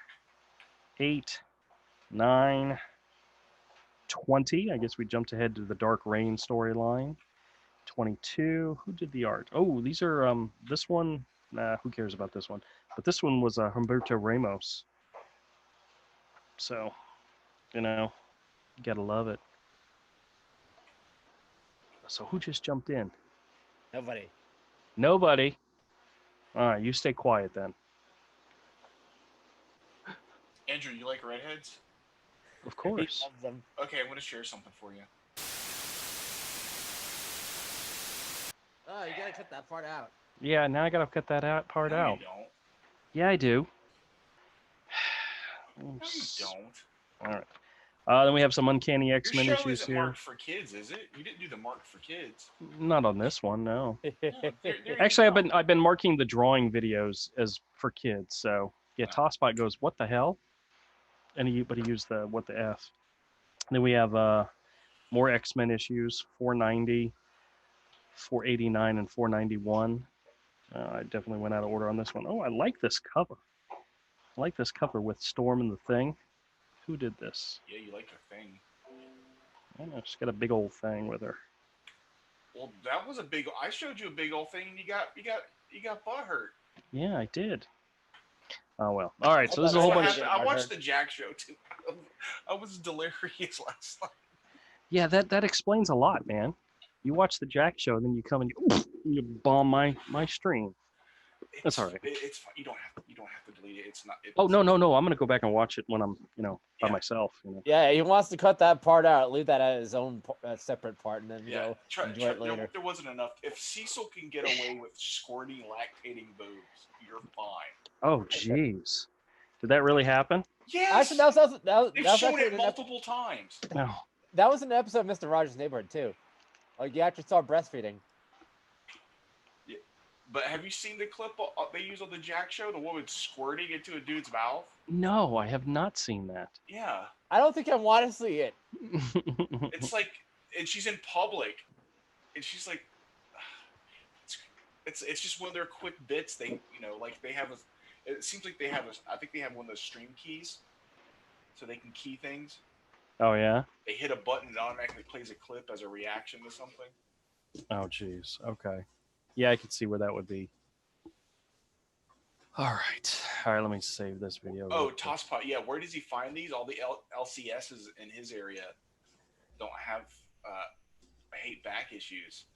8, 9, 20. I guess we jumped ahead to the Dark Reign storyline. 22. Who did the art? Oh, these are this one. Nah, who cares about this one? But this one was Humberto Ramos. So, you know, you gotta love it. So who just jumped in? Nobody. Nobody. All right, you stay quiet then. Andrew, you like redheads? Of He course. loves them. Okay, I'm gonna share something for you. Oh, you gotta cut that part out. Yeah, now I gotta cut that part No, out. you don't. Yeah, I do. No, you don't. All right. Then we have some Uncanny Your X-Men show issues isn't here. marked for kids, is it? You didn't do the mark for kids. Not on this one, no. No, there Actually, you go. I've been marking the drawing videos as for kids. So yeah, No. Tosspot goes, "What the hell?" And he used the what the f. Then we have more X-Men issues, 490, 489, and 491. I definitely went out of order on this one. Oh, I like this cover. I like this cover with Storm and the Thing. Who did this? Yeah, you like a thing. I don't know. She's got a big old thing with her. Well, that was a big. I showed you a big old thing, and you got butt hurt. Yeah, I did. Oh well. All right. So this is a That's whole what bunch. happened. I watched the Jack show too. I was delirious last night. Yeah, that explains a lot, man. You watch the Jack show, then you come and you bomb my stream. That's all right. It's fine. You don't have to delete it. It's not. Oh no. I'm gonna go back and watch it when I'm by Yeah. myself. Yeah, he wants to cut that part out, leave that as his own separate part, and then Yeah, go enjoy it later. there wasn't enough. If Cecil can get away with squirting, lactating boobs, you're fine. Oh jeez, did that really happen? Yes, Actually, they've was shown actually it multiple times. No. that was an episode of Mr. Rogers' Neighborhood too. Like you actually saw breastfeeding. Yeah. But have you seen the clip they use on the Jack show? The woman squirting into a dude's mouth. No, I have not seen that. Yeah, I don't think I want to see it. it's like, and she's in public, and she's like, it's just one of their quick bits. They like they have a. It seems like they have a. I think they have one of those stream keys, so they can key things. Oh yeah. They hit a button, it automatically plays a clip as a reaction to something. Oh jeez. Okay. Yeah, I could see where that would be. All right. Let me save this video. Oh, Tosspot. Yeah, where does he find these? All the LCSs in his area don't have. I hate back issues.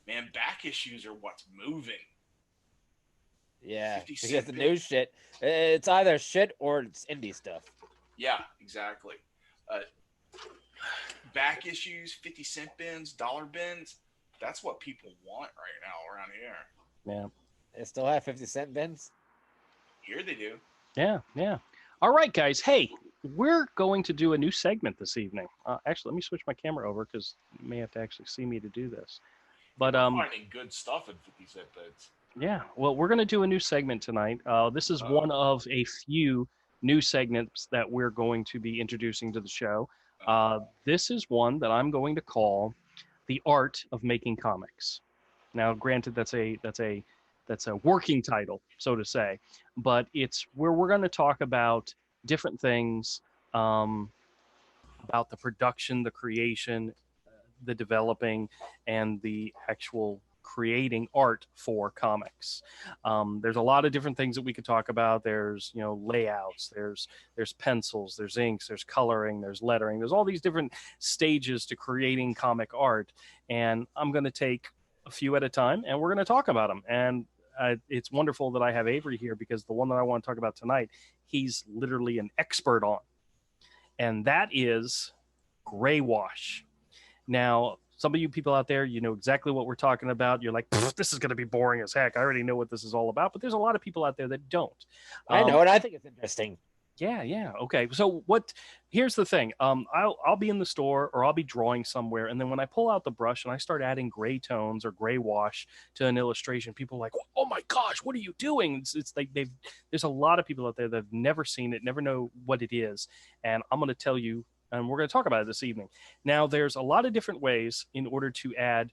Man, back issues are what's moving. Yeah, 50 because cent the bin. new shit, it's either shit or it's indie stuff. Yeah, exactly. Back issues, 50-cent bins, dollar bins. That's what people want right now around here. Yeah. They still have 50-cent bins? Here they do. Yeah, yeah. All right, guys. Hey, we're going to do a new segment this evening. Actually, let me switch my camera over because you may have to actually see me to do this. But we're finding good stuff in 50-cent bins. Yeah, well, we're going to do a new segment tonight. This is one of a few new segments that we're going to be introducing to the show. This is one that I'm going to call "The Art of Making Comics." Now, granted, that's a working title, so to say, but it's where we're going to talk about different things about the production, the creation, the developing, and the actual creating art for comics. There's a lot of different things that we could talk about. There's layouts, there's pencils, there's inks, there's coloring, there's lettering, there's all these different stages to creating comic art, and I'm going to take a few at a time and we're going to talk about them. And it's wonderful that I have Avery here because the one that I want to talk about tonight, he's literally an expert on, and that is gray wash. Now, some of you people out there, you know exactly what we're talking about. You're like, this is going to be boring as heck. I already know what this is all about. But there's a lot of people out there that don't. I know, and I think it's interesting. Yeah. Okay. So here's the thing. I'll be in the store or I'll be drawing somewhere. And then when I pull out the brush and I start adding gray tones or gray wash to an illustration, people are like, oh my gosh, what are you doing? It's like there's a lot of people out there that have never seen it, never know what it is. And I'm going to tell you, and we're going to talk about it this evening. Now, there's a lot of different ways in order to add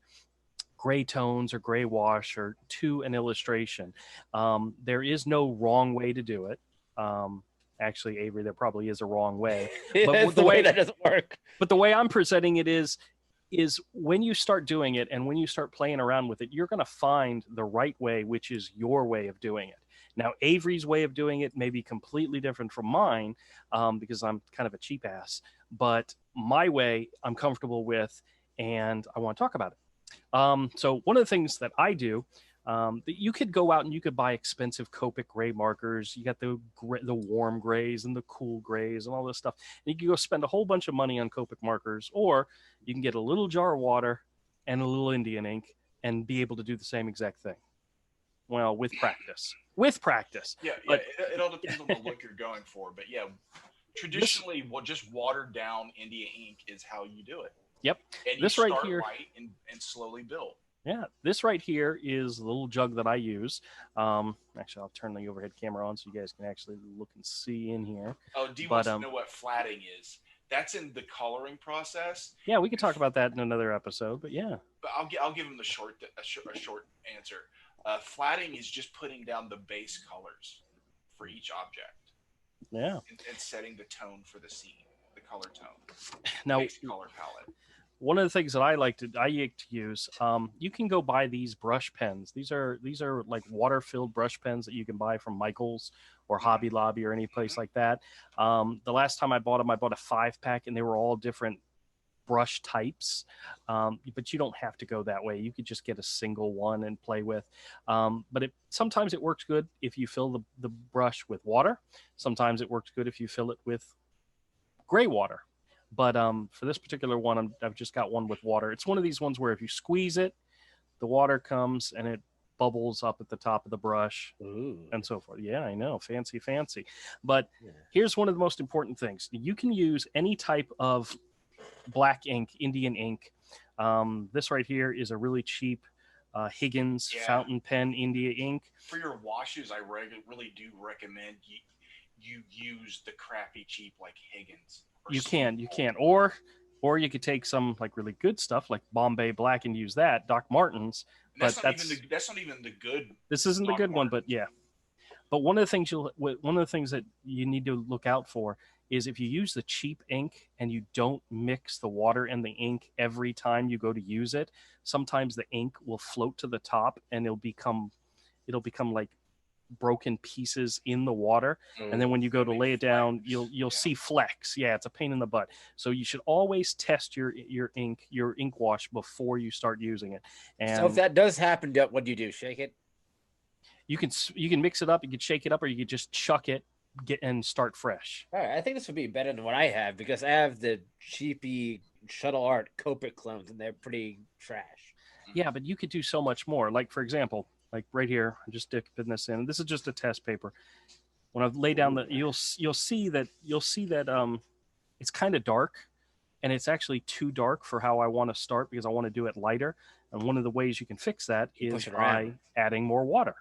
gray tones or gray wash or to an illustration. There is no wrong way to do it. Actually, Avery, there probably is a wrong way. But the way that doesn't work. But the way I'm presenting it is when you start doing it and when you start playing around with it, you're going to find the right way, which is your way of doing it. Now, Avery's way of doing it may be completely different from mine because I'm kind of a cheap ass. But my way, I'm comfortable with, and I want to talk about it. So one of the things that I do, that you could go out and you could buy expensive Copic gray markers. You got the warm grays and the cool grays and all this stuff. And you can go spend a whole bunch of money on Copic markers, or you can get a little jar of water and a little Indian ink and be able to do the same exact thing. Well, with practice. Yeah, but, it all depends on the look you're going for. But yeah, traditionally, just watered down India ink is how you do it. Yep. And this you right start here, right and slowly build. Yeah, this right here is the little jug that I use. Actually, I'll turn the overhead camera on so you guys can actually look and see in here. Oh, do you want to know what flatting is? That's in the coloring process. Yeah, we could talk about that in another episode, but yeah. But I'll give them a short answer. Flatting is just putting down the base colors for each object. Yeah. And setting the tone for the scene, the color tone. Now, base color palette. One of the things that I like to use, you can go buy these brush pens. These are like water-filled brush pens that you can buy from Michael's or Hobby Lobby or any place like that. The last time I bought them, I bought a 5-pack, and they were all different brush types. But you don't have to go that way. You could just get a single one and play with. But sometimes it works good if you fill the brush with water. Sometimes it works good if you fill it with gray water. But for this particular one, I've just got one with water. It's one of these ones where if you squeeze it, the water comes and it bubbles up at the top of the brush. Ooh. And so forth. Yeah, I know. Fancy. But here's one of the most important things. You can use any type of black ink, Indian ink. This right here is a really cheap Higgins fountain pen India ink. For your washes, I really do recommend you use the crappy cheap like Higgins. You can, or you could take some like really good stuff like Bombay Black and use that, Doc Martens. That's not even the good. This isn't the good one, but yeah. But one of the things that you need to look out for is if you use the cheap ink and you don't mix the water and the ink every time you go to use it, sometimes the ink will float to the top and it'll become like broken pieces in the water, and then when you go to lay it down, you'll see flecks. Yeah, it's a pain in the butt. So you should always test your ink wash before you start using it. And So if that does happen, what do you do? Shake it? you can mix it up, you can shake it up, or you could just chuck it, get and start fresh. All right, I think this would be better than what I have because I have the cheapy Shuttle Art Copic clones and they're pretty trash. Yeah, but you could do so much more. Like for example, like right here, I'm just dipping this in. This is just a test paper. When I lay down you'll see that it's kind of dark, and it's actually too dark for how I want to start because I want to do it lighter. And one of the ways you can fix that is by adding more water.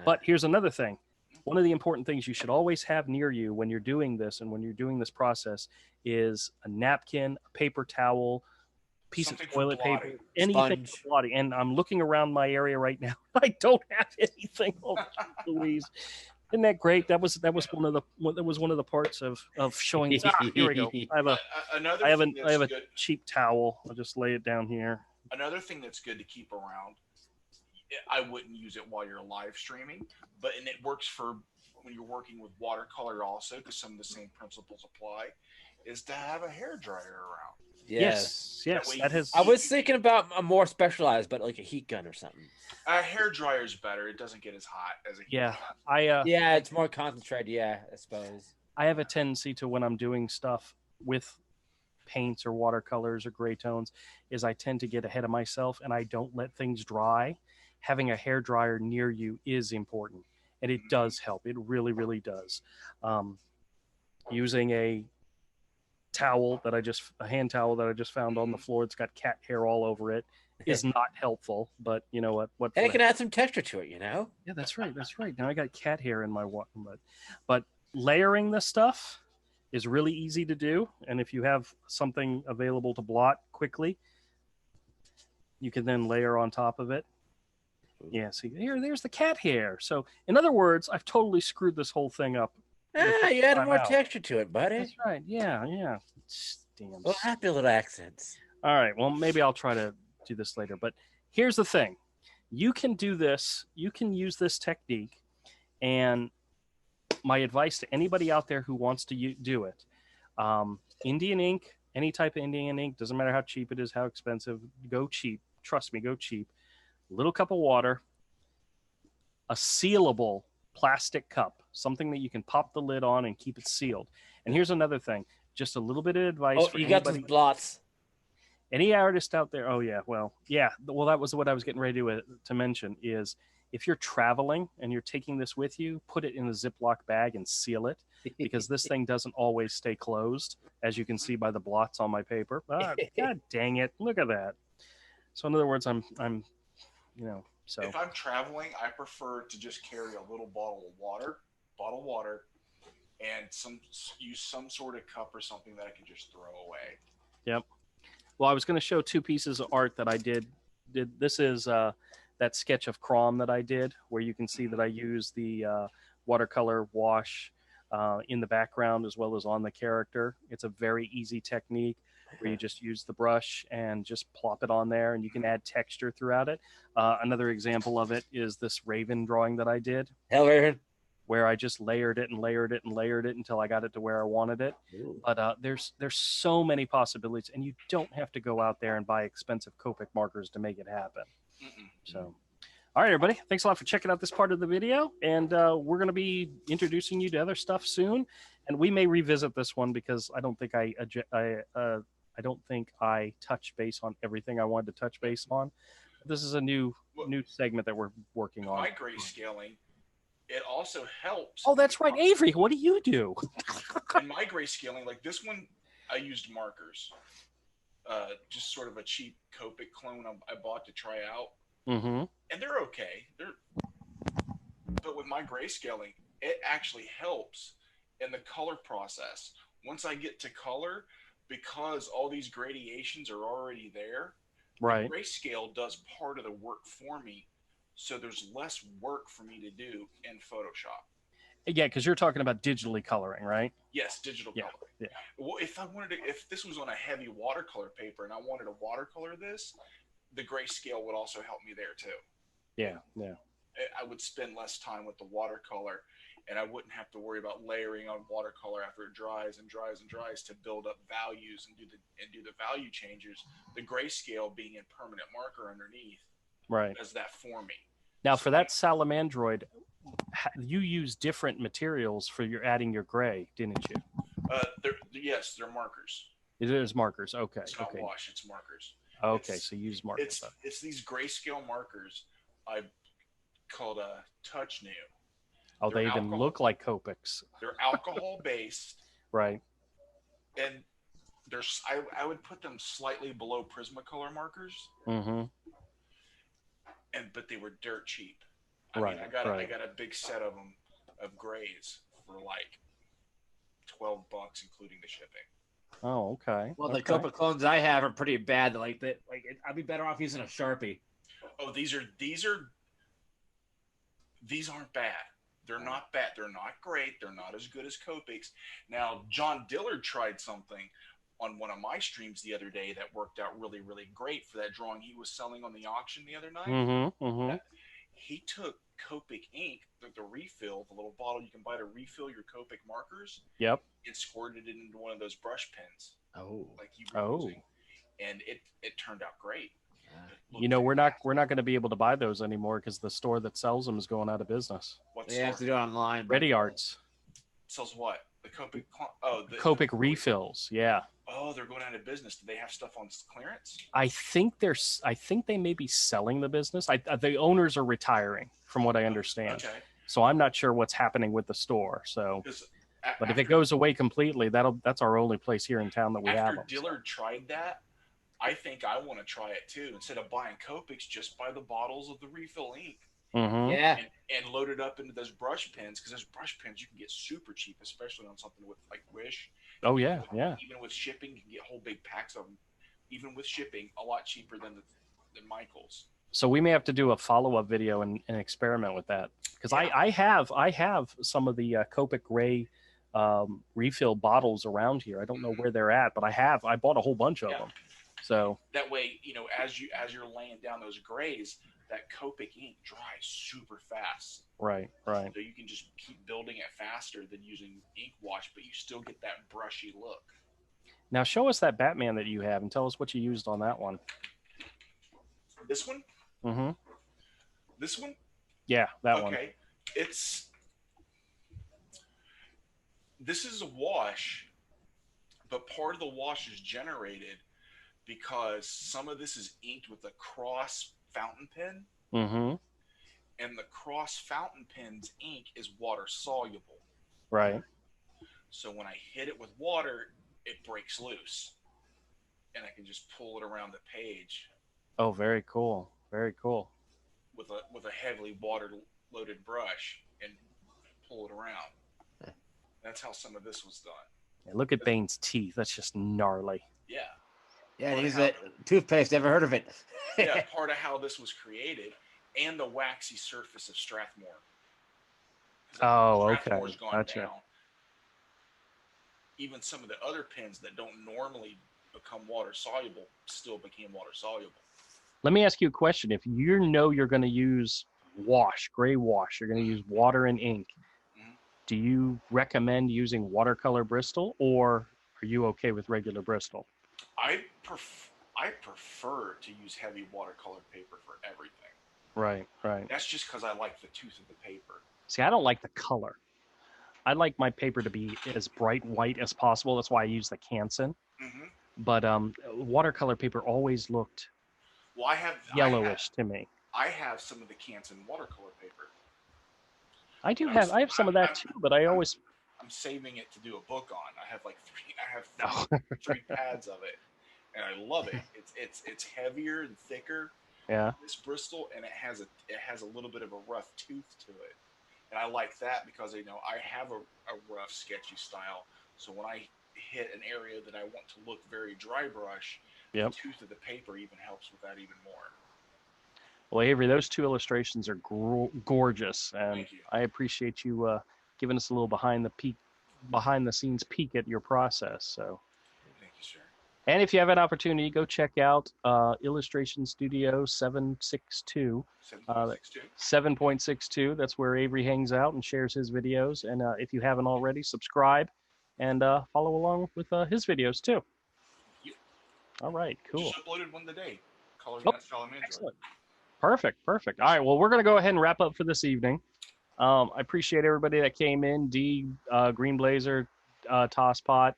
But here's another thing. One of the important things you should always have near you when you're doing this and when you're doing this process is a napkin, a paper towel, piece of toilet paper, anything for blotting. And I'm looking around my area right now. I don't have anything. Oh, Louise. Isn't that great? That was one of the parts of showing. Here we go. I have a cheap towel. I'll just lay it down here. Another thing that's good to keep around. I wouldn't use it while you're live streaming, and it works for when you're working with watercolor also, because some of the same principles apply. Is to have a hair dryer around. Yes. That has. I was thinking about a more specialized, but like a heat gun or something. A hair dryer is better. It doesn't get as hot as a heat gun. Yeah, it's more concentrated. Yeah, I suppose. I have a tendency to, when I'm doing stuff with paints or watercolors or gray tones, is I tend to get ahead of myself and I don't let things dry. Having a hair dryer near you is important, and it does help. It really, really does. Using a hand towel that I just found on the floor, it's got cat hair all over it, is not helpful. But you know what? And it can add some texture to it, you know? Yeah, that's right. Now I got cat hair in my water, but layering this stuff is really easy to do, and if you have something available to blot quickly, you can then layer on top of it. Yeah, see, there's the cat hair. So, in other words, I've totally screwed this whole thing up. You added more texture to it, buddy. That's right. Yeah. Damn. Well, happy little accents. All right. Well, maybe I'll try to do this later. But here's the thing. You can do this. You can use this technique. And my advice to anybody out there who wants to do it, Indian ink, any type of Indian ink, doesn't matter how cheap it is, how expensive, go cheap. Trust me, go cheap. Little cup of water, a sealable plastic cup, something that you can pop the lid on and keep it sealed. And here's another thing, just a little bit of advice for you got some blots. Any artist out there. Well, that was what I was getting ready to mention is if you're traveling and you're taking this with you, put it in a Ziploc bag and seal it, because this thing doesn't always stay closed, as you can see by the blots on my paper. God dang it. Look at that. So in other words, I'm so if I'm traveling, I prefer to just carry a little bottle of water, and use some sort of cup or something that I can just throw away. Yep. Well, I was going to show two pieces of art that I did. This is that sketch of Crom that I did, where you can see that I use the watercolor wash in the background as well as on the character. It's a very easy technique where you just use the brush and just plop it on there, and you can add texture throughout it. Another example of it is this raven drawing that I did. Hell, Raven. Where I just layered it and layered it and layered it until I got it to where I wanted it. Ooh. But there's so many possibilities, and you don't have to go out there and buy expensive Copic markers to make it happen. So, all right, everybody. Thanks a lot for checking out this part of the video, and we're going to be introducing you to other stuff soon, and we may revisit this one because I don't think I don't think I touched base on everything I wanted to touch base on. This is a new segment that we're working on. My grayscaling, it also helps. Oh, that's right, Avery. What do you do? In my grayscaling, like this one, I used markers. Just sort of a cheap Copic clone I bought to try out. Mm-hmm. And they're okay. But with my grayscaling, it actually helps in the color process. Once I get to color, because all these gradations are already there, right, the grayscale does part of the work for me, so there's less work for me to do in Photoshop. Yeah, because you're talking about digitally coloring, right? Yes, digital Yeah, coloring. yeah. Well, if this was on a heavy watercolor paper and I wanted to watercolor this, the grayscale would also help me there too. Yeah, yeah. I would spend less time with the watercolor, and I wouldn't have to worry about layering on watercolor after it dries and dries and dries to build up values and do the value changes. The grayscale being in permanent marker underneath Right. does that for me. Now, So for that salamandroid, you use different materials for your adding your gray, didn't you? yes, they're markers. It is markers. Okay. It's not Okay. wash, it's markers. Okay. So you use markers. It's these grayscale markers I called a touch new. Oh, they even look like Copics. They're alcohol based. Right. And there's I would put them slightly below Prismacolor markers. Mm-hmm. But they were dirt cheap. I got a big set of them of grays for like $12, including the shipping. Oh, okay. Well, the okay. Copa clones I have are pretty bad. Like that, I'd be better off using a Sharpie. Oh, these aren't bad. They're not bad. They're not great. They're not as good as Copics. Now, John Dillard tried something on one of my streams the other day that worked out really, really great for that drawing he was selling on the auction the other night. Mm-hmm, mm-hmm. He took Copic ink, the refill, the little bottle you can buy to refill your Copic markers. Yep. And squirted it into one of those brush pens. Oh. Like you were using. And it turned out great. You know, we're not going to be able to buy those anymore because the store that sells them is going out of business. They have to do it online. Ready Arts sells what? The Copic. The Copic refills. Yeah. Oh, they're going out of business. Do they have stuff on clearance? I think they may be selling the business. The owners are retiring, from what I understand. Okay. So I'm not sure what's happening with the store. So, but if it goes away completely, that's our only place here in town that we have them. After Dillard tried that, I think I want to try it too. Instead of buying Copics, just buy the bottles of the refill ink. Mm-hmm. Yeah. And load it up into those brush pens, because those brush pens you can get super cheap, especially on something with like Wish. Oh yeah, yeah. Even with shipping, you can get whole big packs of them. Even with shipping, a lot cheaper than Michael's. So we may have to do a follow-up video and experiment with that, because I have some of the Copic Ray refill bottles around here. I don't know where they're at, but I bought a whole bunch of them. So that way, as you're laying down those grays, that Copic ink dries super fast. Right. So you can just keep building it faster than using ink wash, but you still get that brushy look. Now show us that Batman that you have and tell us what you used on that one. This one? Mm-hmm. This one? Yeah, that one. Okay. This is a wash, but part of the wash is generated because some of this is inked with a cross fountain pen. Mm-hmm. And the cross fountain pen's ink is water soluble. Right. So when I hit it with water, it breaks loose. And I can just pull it around the page. Oh, very cool. Very cool. With a heavily water loaded brush and pull it around. That's how some of this was done. Yeah, look at Bane's teeth. That's just gnarly. Yeah. Yeah, he's a toothpaste. Never heard of it. Yeah, part of how this was created, and the waxy surface of Strathmore. Oh, okay. Strathmore's gone Gotcha. down. Even some of the other pens that don't normally become water soluble still became water soluble. Let me ask you a question. If you know you're going to use gray wash, you're going to use water and ink, do you recommend using watercolor Bristol, or are you okay with regular Bristol? I prefer to use heavy watercolor paper for everything. Right. That's just because I like the tooth of the paper. See, I don't like the color. I like my paper to be as bright white as possible. That's why I use the Canson. Mm-hmm. But watercolor paper always looked yellowish to me. I have some of the Canson watercolor paper. I have some of that too, but I'm saving it to do a book on. I have three pads of it, and I love it. It's heavier and thicker. Yeah. This Bristol, and it has a little bit of a rough tooth to it, and I like that because I have a rough, sketchy style. So when I hit an area that I want to look very dry brush, the tooth of the paper even helps with that even more. Well, Avery, those two illustrations are gorgeous, and I appreciate you giving us a little behind the scenes peek at your process. So, Thank you, sir. and if you have an opportunity, go check out Illustration Studio 762. 7.62. 7.62. That's where Avery hangs out and shares his videos. And if you haven't already, subscribe and follow along with his videos too. Yep. All right, cool. Just uploaded one today. Colors Oh, Not Salamander. Excellent. Perfect. All right, well, we're going to go ahead and wrap up for this evening. I appreciate everybody that came in. D, Green Blazer, Tosspot,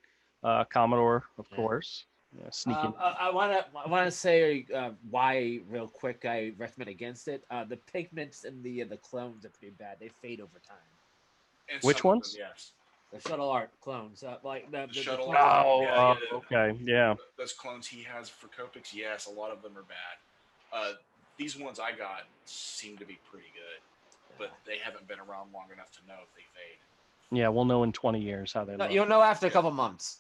Commodore, of course. Yeah, sneaking. I want to say why real quick I recommend against it. The pigments in the clones are pretty bad. They fade over time. And Which some of ones? them, yes. The shuttle art clones, like the shuttle clones art. are- Okay, yeah. Those clones he has for Copics, yes, a lot of them are bad. These ones I got seem to be pretty good, but they haven't been around long enough to know if they fade. Yeah, we'll know in 20 years how they No, look. you'll know after a couple months.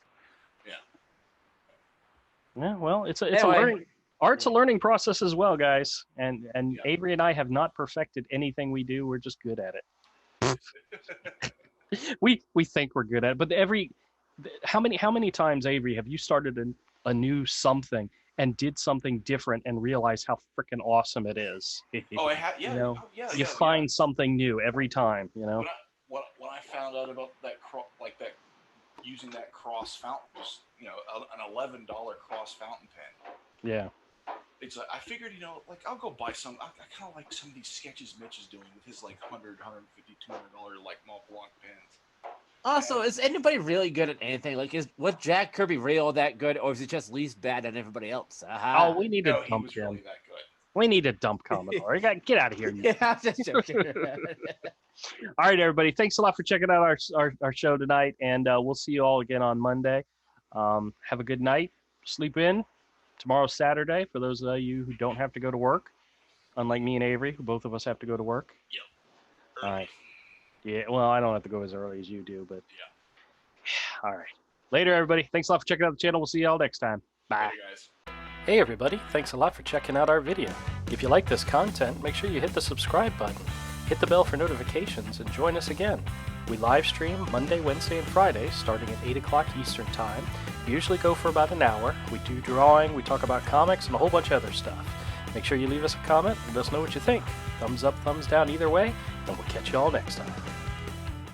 Yeah, well, it's a Anyway. learning. Art's a learning process as well, guys. And Yeah. Avery and I have not perfected anything we do. We're just good at it. we think we're good at it, but how many times, Avery, have you started a new something and did something different and realized how freaking awesome it is? Oh, I have. Yeah. You know, Oh, yeah. you find something new every time. You know. When I found out about that using that cross fountain, just an $11 cross fountain pen. Yeah. It's like I figured, I'll go buy some. I kind of like some of these sketches Mitch is doing with his like $100, $150, $200 like Mont Blanc pens. Also, is anybody really good at anything? Like, was Jack Kirby really all that good, or is he just least bad than everybody else? Oh, we need to No, he dump was him. really that good. We need to dump Commodore. Get out of here. Yeah, I'm just joking. All right, everybody. Thanks a lot for checking out our show tonight, and we'll see you all again on Monday. Have a good night. Sleep in. Tomorrow's Saturday for those of you who don't have to go to work, unlike me and Avery, who both of us have to go to work. Yep. All right. Yeah, well, I don't have to go as early as you do, but yeah. All right. Later, everybody. Thanks a lot for checking out the channel. We'll see you all next time. Bye. Hey, guys. Hey everybody, thanks a lot for checking out our video. If you like this content, make sure you hit the subscribe button, hit the bell for notifications, and join us again. We live stream Monday, Wednesday, and Friday starting at 8 o'clock Eastern Time. We usually go for about an hour. We do drawing, we talk about comics, and a whole bunch of other stuff. Make sure you leave us a comment and let us know what you think. Thumbs up, thumbs down either way, and we'll catch you all next time.